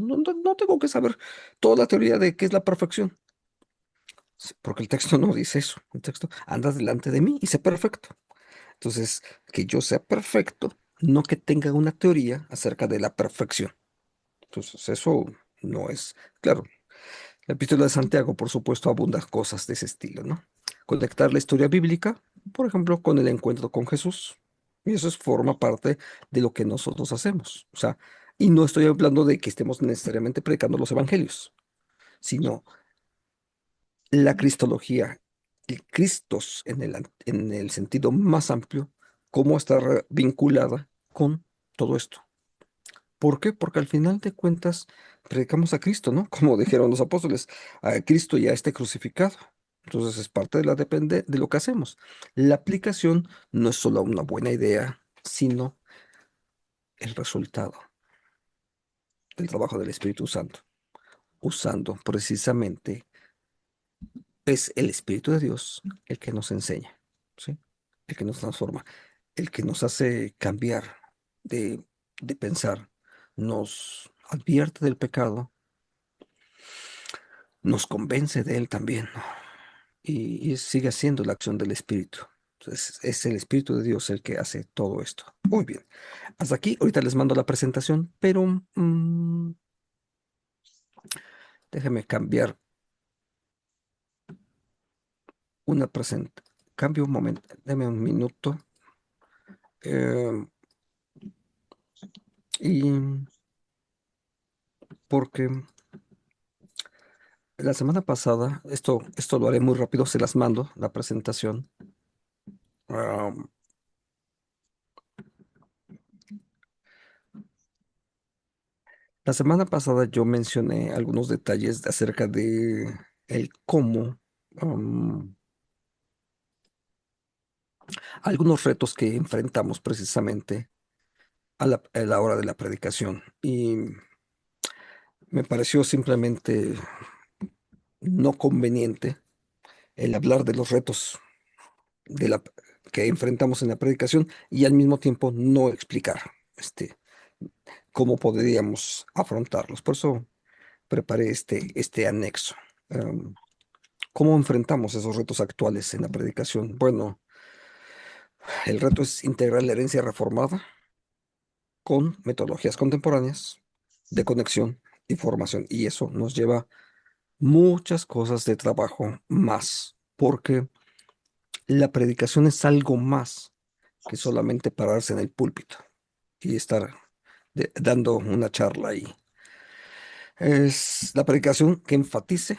[SPEAKER 3] tengo que saber toda la teoría de qué es la perfección, porque el texto no dice eso. El texto anda delante de mí y sé perfecto. Entonces, que yo sea perfecto, no que tenga una teoría acerca de la perfección. Entonces, eso no es, claro, la epístola de Santiago, por supuesto, abunda cosas de ese estilo, ¿no? Conectar la historia bíblica, por ejemplo, con el encuentro con Jesús. Y eso forma parte de lo que nosotros hacemos. O sea, y no estoy hablando de que estemos necesariamente predicando los evangelios, sino la cristología, el Cristos en el sentido más amplio, cómo está vinculada con todo esto. ¿Por qué? Porque al final de cuentas predicamos a Cristo, ¿no? Como dijeron los apóstoles, a Cristo ya esté crucificado. Entonces es parte depende de lo que hacemos. La aplicación no es solo una buena idea, sino el resultado del trabajo del Espíritu Santo, usando precisamente, es el Espíritu de Dios el que nos enseña, ¿sí? El que nos transforma, el que nos hace cambiar de pensar, nos advierte del pecado, nos convence de él también, ¿no? Y sigue haciendo la acción del Espíritu. Entonces, es el Espíritu de Dios el que hace todo esto. Muy bien. Hasta aquí, ahorita les mando la presentación, pero déjenme cambiar una presentación. Cambio un momento, deme un minuto. eh, y porque la semana pasada, esto lo haré muy rápido, se las mando, la presentación. Am, la semana pasada yo mencioné algunos detalles acerca de el cómo, algunos retos que enfrentamos precisamente a la hora de la predicación. Y me pareció simplemente no conveniente el hablar de los retos de la, que enfrentamos en la predicación y al mismo tiempo no explicar cómo podríamos afrontarlos. Por eso preparé este anexo. ¿Cómo enfrentamos esos retos actuales en la predicación? Bueno, el reto es integrar la herencia reformada con metodologías contemporáneas de conexión y formación. Y eso nos lleva muchas cosas de trabajo más, porque la predicación es algo más que solamente pararse en el púlpito y estar dando una charla ahí. Es la predicación que enfatice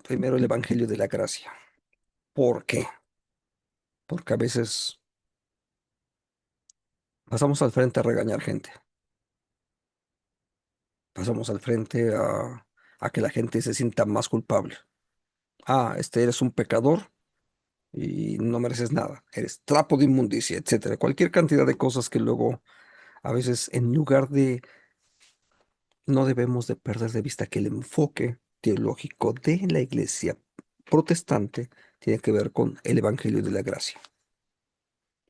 [SPEAKER 3] primero el Evangelio de la Gracia. ¿Por qué? Porque a veces pasamos al frente a regañar gente, pasamos al frente a que la gente se sienta más culpable. Ah, eres un pecador y no mereces nada, eres trapo de inmundicia, etcétera. Cualquier cantidad de cosas que luego a veces en lugar de, no debemos de perder de vista que el enfoque teológico de la iglesia protestante tiene que ver con el Evangelio de la Gracia,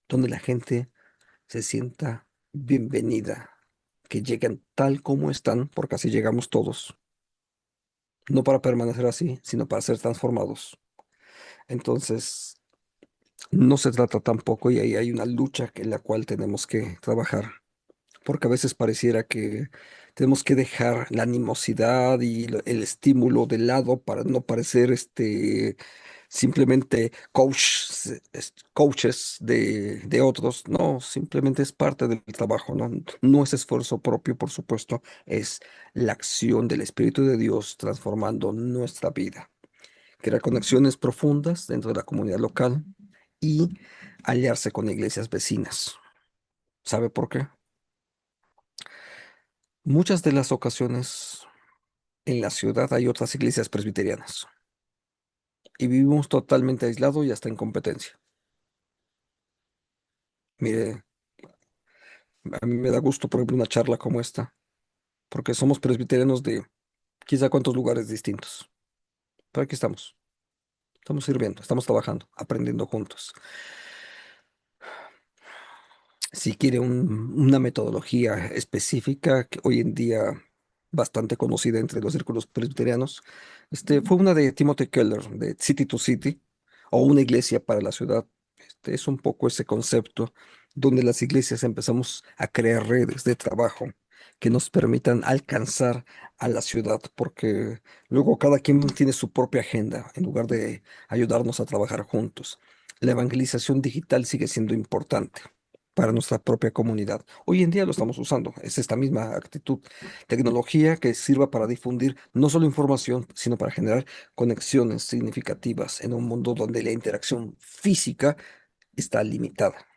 [SPEAKER 3] donde la gente se sienta bienvenida, que lleguen tal como están, porque así llegamos todos, no para permanecer así, sino para ser transformados. Entonces, no se trata tampoco, y ahí hay una lucha en la cual tenemos que trabajar, porque a veces pareciera que tenemos que dejar la animosidad y el estímulo de lado para no parecer simplemente coaches de otros. No, simplemente es parte del trabajo, ¿no? No es esfuerzo propio, por supuesto, es la acción del Espíritu de Dios transformando nuestra vida. Crear conexiones profundas dentro de la comunidad local y aliarse con iglesias vecinas. ¿Sabe por qué? Muchas de las ocasiones en la ciudad hay otras iglesias presbiterianas y vivimos totalmente aislados y hasta en competencia. Mire, a mí me da gusto, por ejemplo, una charla como esta, porque somos presbiterianos de quizá cuántos lugares distintos. Pero aquí estamos sirviendo, estamos trabajando, aprendiendo juntos. Si quiere una metodología específica que hoy en día bastante conocida entre los círculos presbiterianos, fue una de Timothy Keller, de City to City, o una iglesia para la ciudad. Es un poco ese concepto donde las iglesias empezamos a crear redes de trabajo que nos permitan alcanzar a la ciudad, porque luego cada quien tiene su propia agenda en lugar de ayudarnos a trabajar juntos. La evangelización digital sigue siendo importante para nuestra propia comunidad. Hoy en día lo estamos usando, es esta misma actitud, tecnología que sirva para difundir no solo información, sino para generar conexiones significativas en un mundo donde la interacción física está limitada.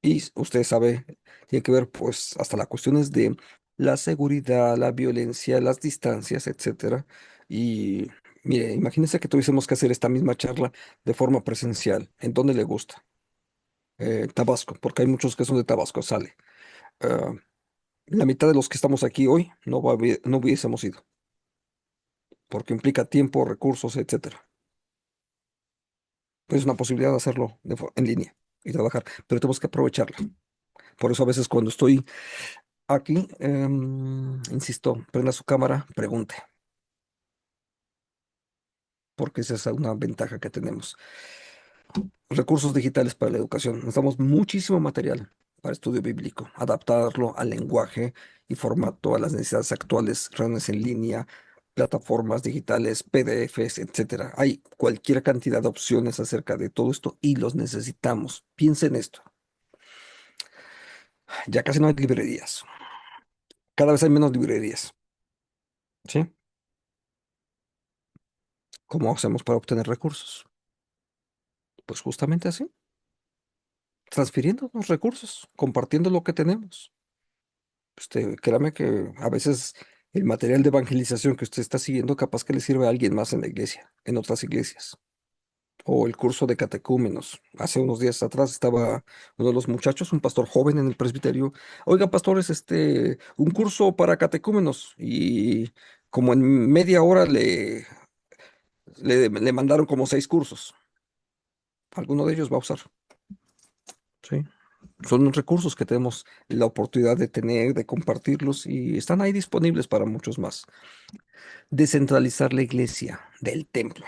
[SPEAKER 3] Y usted sabe, tiene que ver pues hasta las cuestiones de la seguridad, la violencia, las distancias, etcétera. Y mire, imagínese que tuviésemos que hacer esta misma charla de forma presencial. ¿En dónde le gusta? Tabasco, porque hay muchos que son de Tabasco, sale. Ah, la mitad de los que estamos aquí hoy no hubiésemos ido, porque implica tiempo, recursos, etcétera. Es una posibilidad de hacerlo en línea y trabajar, pero tenemos que aprovecharla. Por eso a veces cuando estoy aquí, insisto, prenda su cámara, pregunte, porque esa es una ventaja que tenemos. Recursos digitales para la educación. Necesitamos muchísimo material para estudio bíblico, adaptarlo al lenguaje y formato a las necesidades actuales, reuniones en línea, plataformas digitales, PDFs, etcétera. Hay cualquier cantidad de opciones acerca de todo esto y los necesitamos. Piensen en esto. Ya casi no hay librerías. Cada vez hay menos librerías. ¿Sí? ¿Cómo hacemos para obtener recursos? Pues justamente así, transfiriendo los recursos, compartiendo lo que tenemos. Créame que a veces el material de evangelización que usted está siguiendo capaz que le sirve a alguien más en la iglesia, en otras iglesias. O el curso de catecúmenos. Hace unos días atrás estaba uno de los muchachos, un pastor joven en el presbiterio. Oiga, pastores, un curso para catecúmenos. Y como en media hora le mandaron como 6 cursos. alguno de ellos va a usar. ¿Sí? Son recursos que tenemos la oportunidad de tener, de compartirlos y están ahí disponibles para muchos más. Descentralizar la iglesia del templo.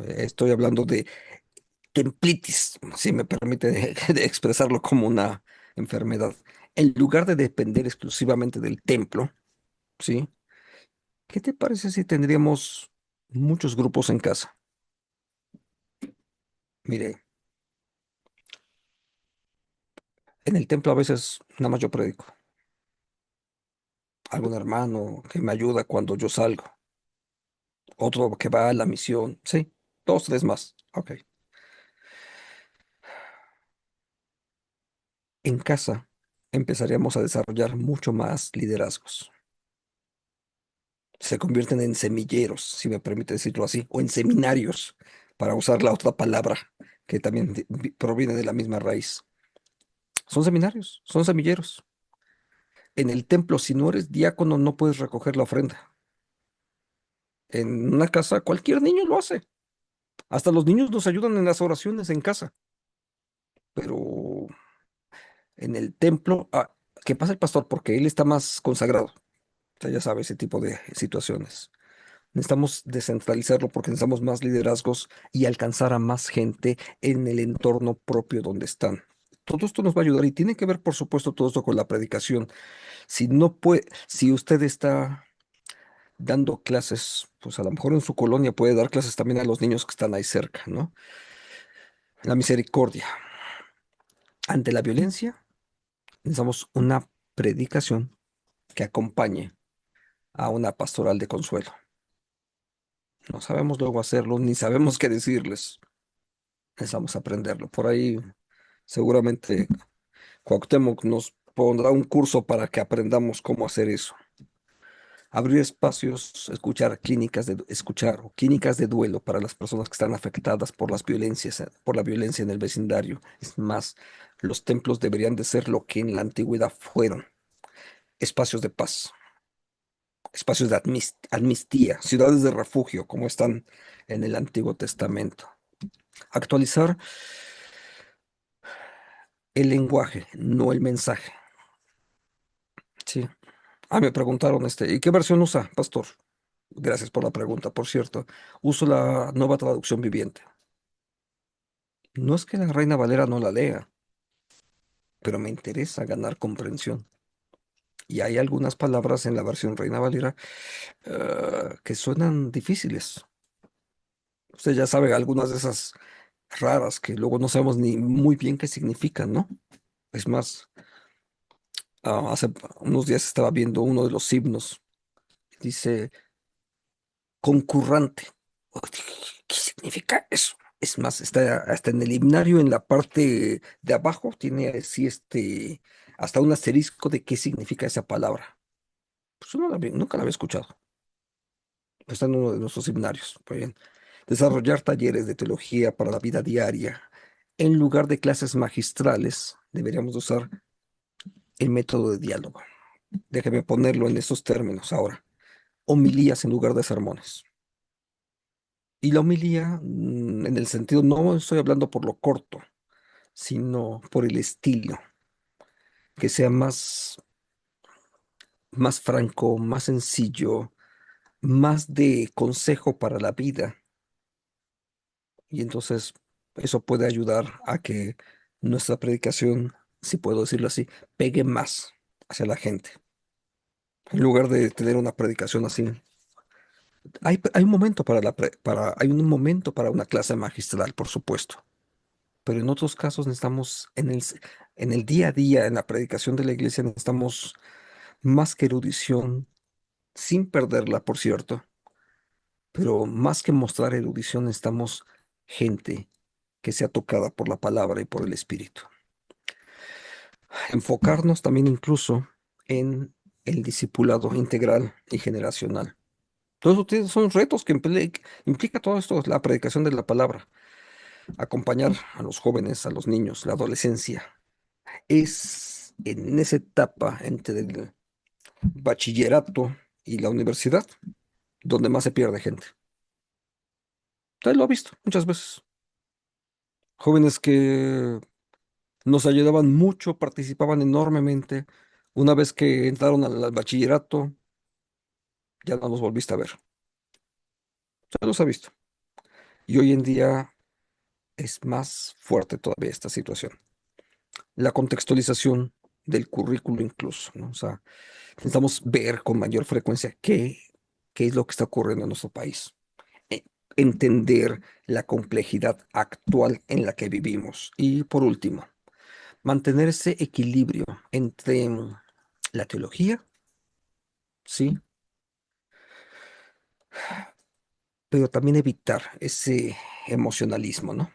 [SPEAKER 3] Estoy hablando de templitis, si me permite de expresarlo como una enfermedad. En lugar de depender exclusivamente del templo, ¿sí? ¿Qué te parece si tendríamos muchos grupos en casa? Mire, en el templo a veces nada más yo predico. Algún hermano que me ayuda cuando yo salgo. Otro que va a la misión. Sí, dos, tres más. Ok. En casa empezaríamos a desarrollar mucho más liderazgos. Se convierten en semilleros, si me permite decirlo así, o en seminarios, para usar la otra palabra que también proviene de la misma raíz. Son seminarios, son semilleros. En el templo, si no eres diácono, no puedes recoger la ofrenda. En una casa, cualquier niño lo hace. Hasta los niños nos ayudan en las oraciones en casa. Pero en el templo, ¿qué pasa el pastor? Porque él está más consagrado. O sea, ya sabe ese tipo de situaciones. Necesitamos descentralizarlo porque necesitamos más liderazgos y alcanzar a más gente en el entorno propio donde están. Todo esto nos va a ayudar y tiene que ver, por supuesto, todo esto con la predicación. Si no puede, si usted está dando clases, pues a lo mejor en su colonia puede dar clases también a los niños que están ahí cerca, ¿no? La misericordia. Ante la violencia, necesitamos una predicación que acompañe a una pastoral de consuelo. No sabemos luego hacerlo, ni sabemos qué decirles. Necesitamos aprenderlo. Por ahí seguramente Cuauhtémoc nos pondrá un curso para que aprendamos cómo hacer eso. Abrir espacios, escuchar o clínicas de duelo para las personas que están afectadas por las violencias, por la violencia en el vecindario. Es más, los templos deberían de ser lo que en la antigüedad fueron, espacios de paz, espacios de amnistía, ciudades de refugio, como están en el Antiguo Testamento. Actualizar el lenguaje, no el mensaje. Sí. Me preguntaron, ¿y qué versión usa, pastor? Gracias por la pregunta, por cierto. Uso la Nueva Traducción Viviente. No es que la Reina Valera no la lea, pero me interesa ganar comprensión. Y hay algunas palabras en la versión Reina Valera que suenan difíciles. Usted ya sabe algunas de esas raras que luego no sabemos ni muy bien qué significan, ¿no? Es más, hace unos días estaba viendo uno de los himnos. Dice concurrante. ¿Qué significa eso? Es más, está hasta en el himnario, en la parte de abajo, tiene así hasta un asterisco de qué significa esa palabra. Pues yo nunca la había escuchado. Está en uno de nuestros himnarios. Muy bien. Desarrollar talleres de teología para la vida diaria. En lugar de clases magistrales, deberíamos usar el método de diálogo. Déjeme ponerlo en esos términos ahora. Homilías en lugar de sermones. Y la homilía, en el sentido, no estoy hablando por lo corto, sino por el estilo, que sea más franco, más sencillo, más de consejo para la vida. Y entonces eso puede ayudar a que nuestra predicación, si puedo decirlo así, pegue más hacia la gente. En lugar de tener una predicación así. Hay un momento hay un momento para una clase magistral, por supuesto. Pero en otros casos necesitamos, en el día a día, en la predicación de la iglesia, necesitamos más que erudición, sin perderla, por cierto, pero más que mostrar erudición, necesitamos gente que sea tocada por la palabra y por el Espíritu. Enfocarnos también incluso en el discipulado integral y generacional. Todos ustedes son retos que implica todo esto, la predicación de la palabra. Acompañar a los jóvenes, a los niños, la adolescencia. Es en esa etapa entre el bachillerato y la universidad donde más se pierde gente. Usted lo ha visto muchas veces. jóvenes que nos ayudaban mucho, participaban enormemente. Una vez que entraron al bachillerato, ya no los volviste a ver. Ya los ha visto. Y hoy en día es más fuerte todavía esta situación. La contextualización del currículo incluso, ¿no? O sea, necesitamos ver con mayor frecuencia qué es lo que está ocurriendo en nuestro país. E- Entender la complejidad actual en la que vivimos. Y por último, mantener ese equilibrio entre la teología, sí, pero también evitar ese emocionalismo, ¿no?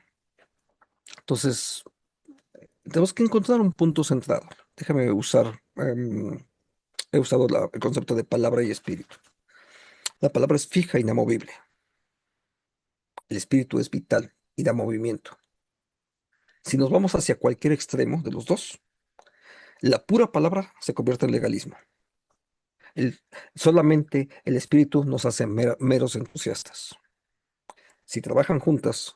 [SPEAKER 3] Entonces, tenemos que encontrar un punto centrado. Déjame usar, he usado el concepto de palabra y espíritu. La palabra es fija, inamovible. El espíritu es vital y da movimiento. Si nos vamos hacia cualquier extremo de los dos, la pura palabra se convierte en legalismo. El- Solamente el espíritu nos hace meros entusiastas. Si trabajan juntas,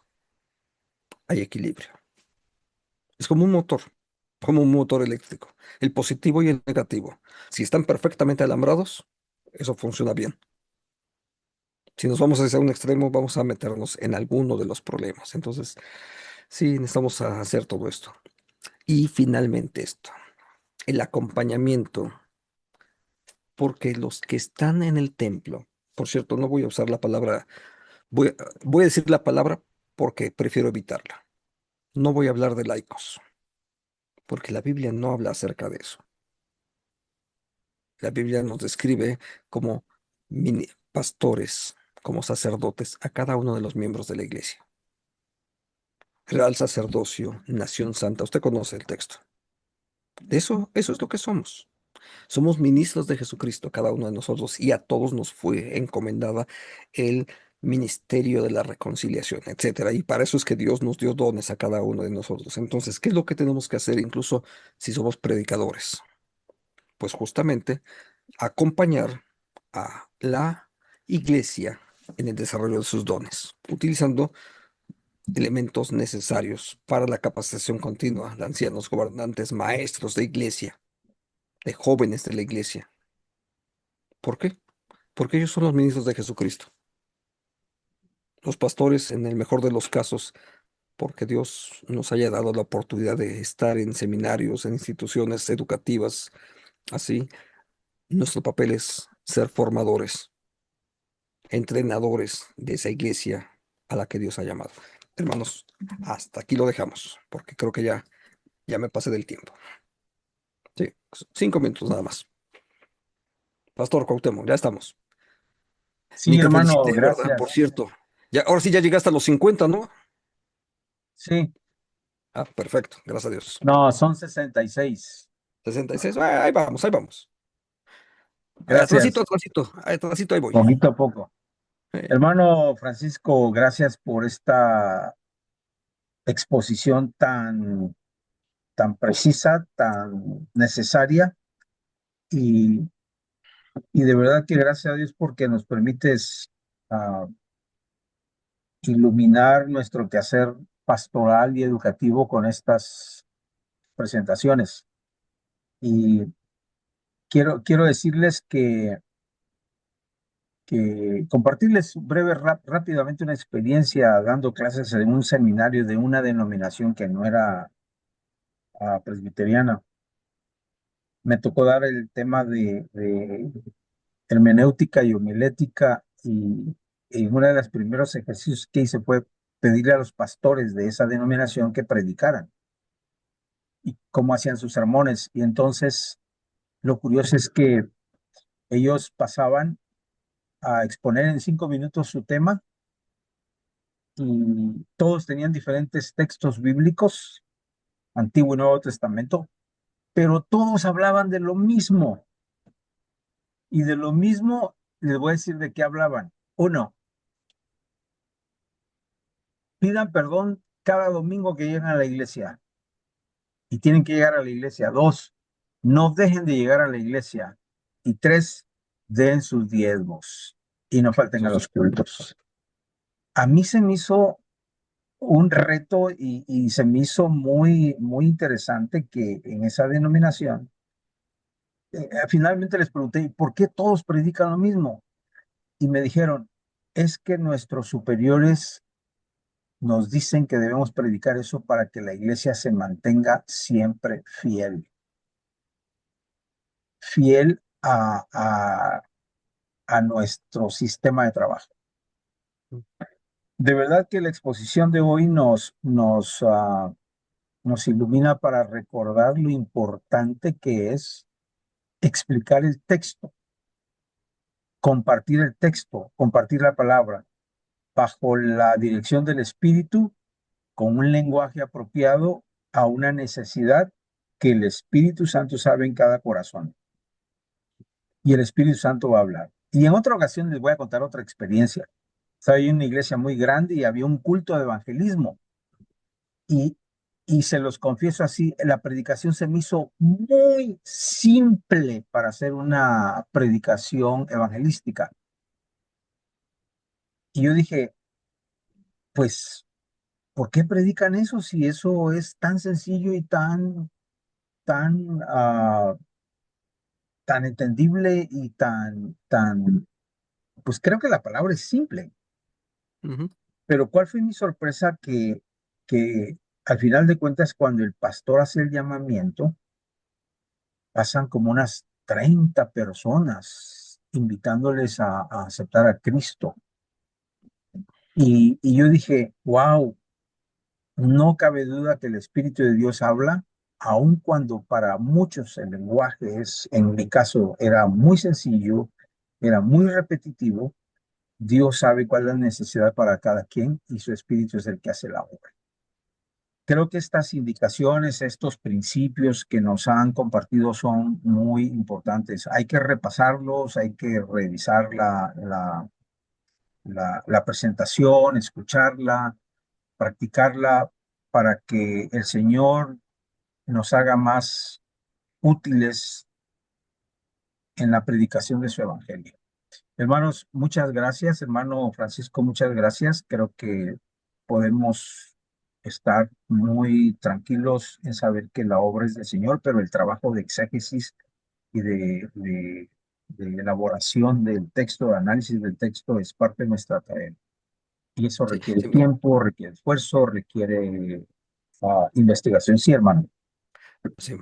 [SPEAKER 3] hay equilibrio. Es como un motor eléctrico. El positivo y el negativo. Si están perfectamente alambrados, eso funciona bien. Si nos vamos hacia un extremo, vamos a meternos en alguno de los problemas. Entonces, sí, necesitamos hacer todo esto. Y finalmente esto, el acompañamiento, porque los que están en el templo, por cierto, no voy a usar la palabra, voy a decir la palabra porque prefiero evitarla. No voy a hablar de laicos, porque la Biblia no habla acerca de eso. La Biblia nos describe como pastores, como sacerdotes a cada uno de los miembros de la iglesia. Real sacerdocio, nación santa. Usted conoce el texto. Eso es lo que somos. Somos ministros de Jesucristo, cada uno de nosotros, y a todos nos fue encomendada el ministerio de la reconciliación, etcétera. Y para eso es que Dios nos dio dones a cada uno de nosotros. Entonces, ¿qué es lo que tenemos que hacer, incluso si somos predicadores? Pues justamente acompañar a la iglesia en el desarrollo de sus dones, utilizando elementos necesarios para la capacitación continua de ancianos, gobernantes, maestros de iglesia, de jóvenes de la iglesia. ¿Por qué? Porque ellos son los ministros de Jesucristo. Los pastores, en el mejor de los casos, porque Dios nos haya dado la oportunidad de estar en seminarios, en instituciones educativas, así, nuestro papel es ser formadores, entrenadores de esa iglesia a la que Dios ha llamado. Hermanos, hasta aquí lo dejamos, porque creo que ya me pasé del tiempo. Sí, 5 minutos nada más. Pastor Cuauhtémoc, ya estamos.
[SPEAKER 1] Sí,
[SPEAKER 3] Ni te
[SPEAKER 1] hermano,
[SPEAKER 3] felicité, ¿verdad? Por
[SPEAKER 1] gracias.
[SPEAKER 3] cierto. Ya, ahora sí ya llegaste a los 50, ¿no?
[SPEAKER 1] Sí,
[SPEAKER 3] Ah, perfecto, gracias a Dios.
[SPEAKER 1] no, son 66.
[SPEAKER 3] 66, ahí vamos, ahí vamos. Atrasito,
[SPEAKER 1] Gracias,
[SPEAKER 3] atrasito, ahí voy.
[SPEAKER 1] poquito a poco.
[SPEAKER 3] Eh,
[SPEAKER 1] Hermano Francisco, gracias por esta exposición tan precisa, tan necesaria y, y de verdad que gracias a Dios porque nos permites ah, iluminar nuestro quehacer pastoral y educativo con estas presentaciones. Y quiero decirles que compartirles rápidamente una experiencia dando clases en un seminario de una denominación que no era presbiteriana. Me tocó dar el tema de hermenéutica y homilética y uno de los primeros ejercicios que hice fue pedirle a los pastores de esa denominación que predicaran y cómo hacían sus sermones. Y entonces lo curioso es que ellos pasaban a exponer en 5 minutos su tema y todos tenían diferentes textos bíblicos, Antiguo y Nuevo Testamento, pero todos hablaban de lo mismo. Y de lo mismo les voy a decir de qué hablaban. Uno, pidan perdón cada domingo que llegan a la iglesia y tienen que llegar a la iglesia. Dos, no dejen de llegar a la iglesia. Y tres, den sus diezmos y no falten a los cultos. A mí se me hizo un reto y se me hizo muy interesante que en esa denominación, finalmente les pregunté, ¿por qué todos predican lo mismo? Y me dijeron, es que nuestros superiores nos dicen que debemos predicar eso para que la iglesia se mantenga siempre fiel a nuestro sistema de trabajo. De verdad que la exposición de hoy nos ilumina para recordar lo importante que es explicar el texto, compartir la palabra bajo la dirección del Espíritu, con un lenguaje apropiado a una necesidad que el Espíritu Santo sabe en cada corazón. Y el Espíritu Santo va a hablar. Y en otra ocasión les voy a contar otra experiencia. Estaba en una iglesia muy grande y había un culto de evangelismo. Y, y se los confieso así, la predicación se me hizo muy simple para hacer una predicación evangelística. Y yo dije, pues, ¿por qué predican eso si eso es tan sencillo y tan, tan entendible y pues creo que la palabra es simple? Pero ¿cuál fue mi sorpresa? Que al final de cuentas, cuando el pastor hace el llamamiento, pasan como unas 30 personas invitándoles a aceptar a Cristo. Y yo dije, wow, no cabe duda que el Espíritu de Dios habla, aun cuando para muchos el lenguaje en mi caso, era muy sencillo, era muy repetitivo. Dios sabe cuál es la necesidad para cada quien y su Espíritu es el que hace la obra. Creo que estas indicaciones, estos principios que nos han compartido son muy importantes. Hay que repasarlos, hay que revisar la presentación, escucharla, practicarla para que el Señor nos haga más útiles en la predicación de su evangelio. Hermanos, muchas gracias. Hermano Francisco, muchas gracias. Creo que podemos estar muy tranquilos en saber que la obra es del Señor, pero el trabajo de exégesis y de elaboración del texto, de análisis del texto, es parte de nuestra tarea. Y eso requiere tiempo, requiere esfuerzo, requiere investigación. Sí, hermano.
[SPEAKER 3] Se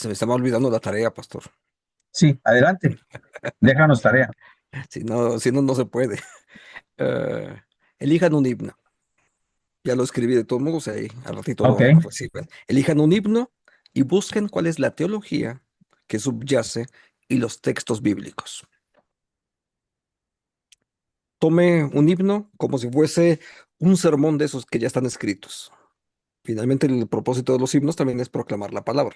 [SPEAKER 3] me estaba olvidando la tarea, pastor.
[SPEAKER 1] Sí, adelante. Déjanos tarea.
[SPEAKER 3] Si no, no se puede. Elijan un himno. Ya lo escribí de todos modos, ahí al ratito
[SPEAKER 1] Ok.
[SPEAKER 3] lo reciben. Elijan un himno y busquen cuál es la teología que subyace y los textos bíblicos. Tome un himno como si fuese un sermón de esos que ya están escritos. Finalmente, el propósito de los himnos también es proclamar la palabra.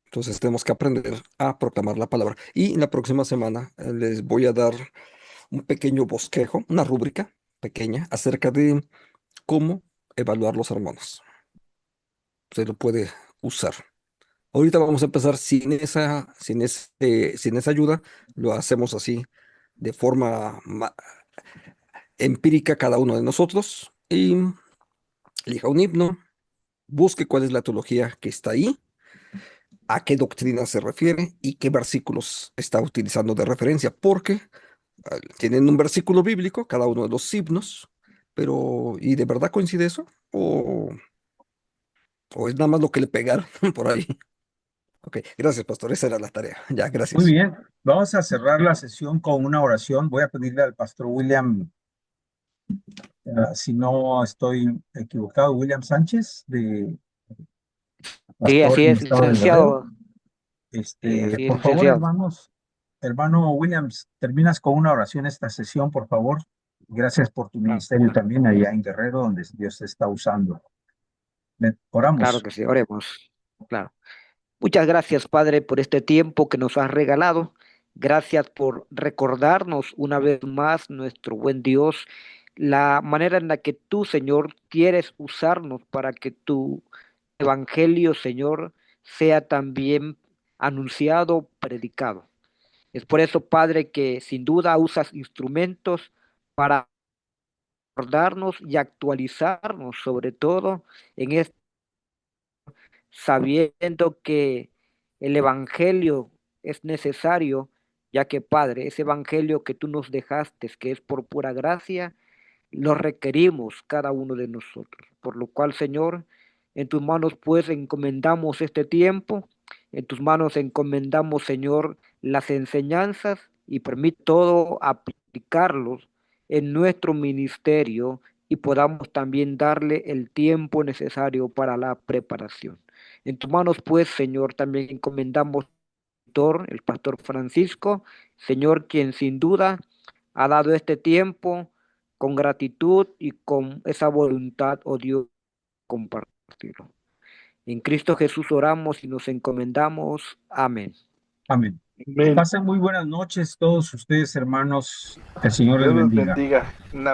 [SPEAKER 3] Entonces tenemos que aprender a proclamar la palabra. Y la próxima semana les voy a dar un pequeño bosquejo, una rúbrica pequeña acerca de cómo evaluar los sermones. Se lo puede usar. Ahorita vamos a empezar sin esa ayuda. Lo hacemos así de forma empírica cada uno de nosotros. Y elija un himno, busque cuál es la teología que está ahí, a qué doctrina se refiere y qué versículos está utilizando de referencia, porque tienen un versículo bíblico, cada uno de los himnos, pero ¿y de verdad coincide eso? ¿O es nada más lo que le pegaron por ahí? Ok, gracias, pastor, esa era la tarea. Ya, gracias.
[SPEAKER 1] Muy bien, vamos a cerrar la sesión con una oración. Voy a pedirle al pastor William, si no estoy equivocado, William Sánchez,
[SPEAKER 15] Sí,
[SPEAKER 1] pastor
[SPEAKER 15] así
[SPEAKER 1] en el
[SPEAKER 15] es,
[SPEAKER 1] estado de Guerrero.
[SPEAKER 15] licenciado. Sí, así es,
[SPEAKER 1] Por favor,
[SPEAKER 15] licenciado.
[SPEAKER 1] hermano Williams, terminas con una oración esta sesión, por favor. Gracias por tu ministerio también allá en Guerrero, donde Dios te está usando. Oramos.
[SPEAKER 15] Claro que sí, oremos. Claro. Muchas gracias, Padre, por este tiempo que nos has regalado. Gracias por recordarnos una vez más, nuestro buen Dios, la manera en la que tú, Señor, quieres usarnos para que tu evangelio, Señor, sea también anunciado, predicado. Es por eso, Padre, que sin duda usas instrumentos para recordarnos y actualizarnos, sobre todo en este, sabiendo que el Evangelio es necesario, ya que Padre, ese Evangelio que tú nos dejaste, que es por pura gracia, lo requerimos cada uno de nosotros. Por lo cual, Señor, en tus manos pues encomendamos este tiempo, en tus manos encomendamos, Señor, las enseñanzas y permite todo aplicarlos en nuestro ministerio y podamos también darle el tiempo necesario para la preparación. En tus manos pues, Señor, también encomendamos el pastor Francisco, Señor, quien sin duda ha dado este tiempo con gratitud y con esa voluntad, oh Dios, compartirlo. En Cristo Jesús oramos y nos encomendamos. Amén.
[SPEAKER 1] Amén.
[SPEAKER 7] Amén.
[SPEAKER 1] Pasen muy buenas noches todos ustedes, hermanos. Que el Señor les
[SPEAKER 7] Dios los
[SPEAKER 1] bendiga.
[SPEAKER 7] bendiga. Un abrazo.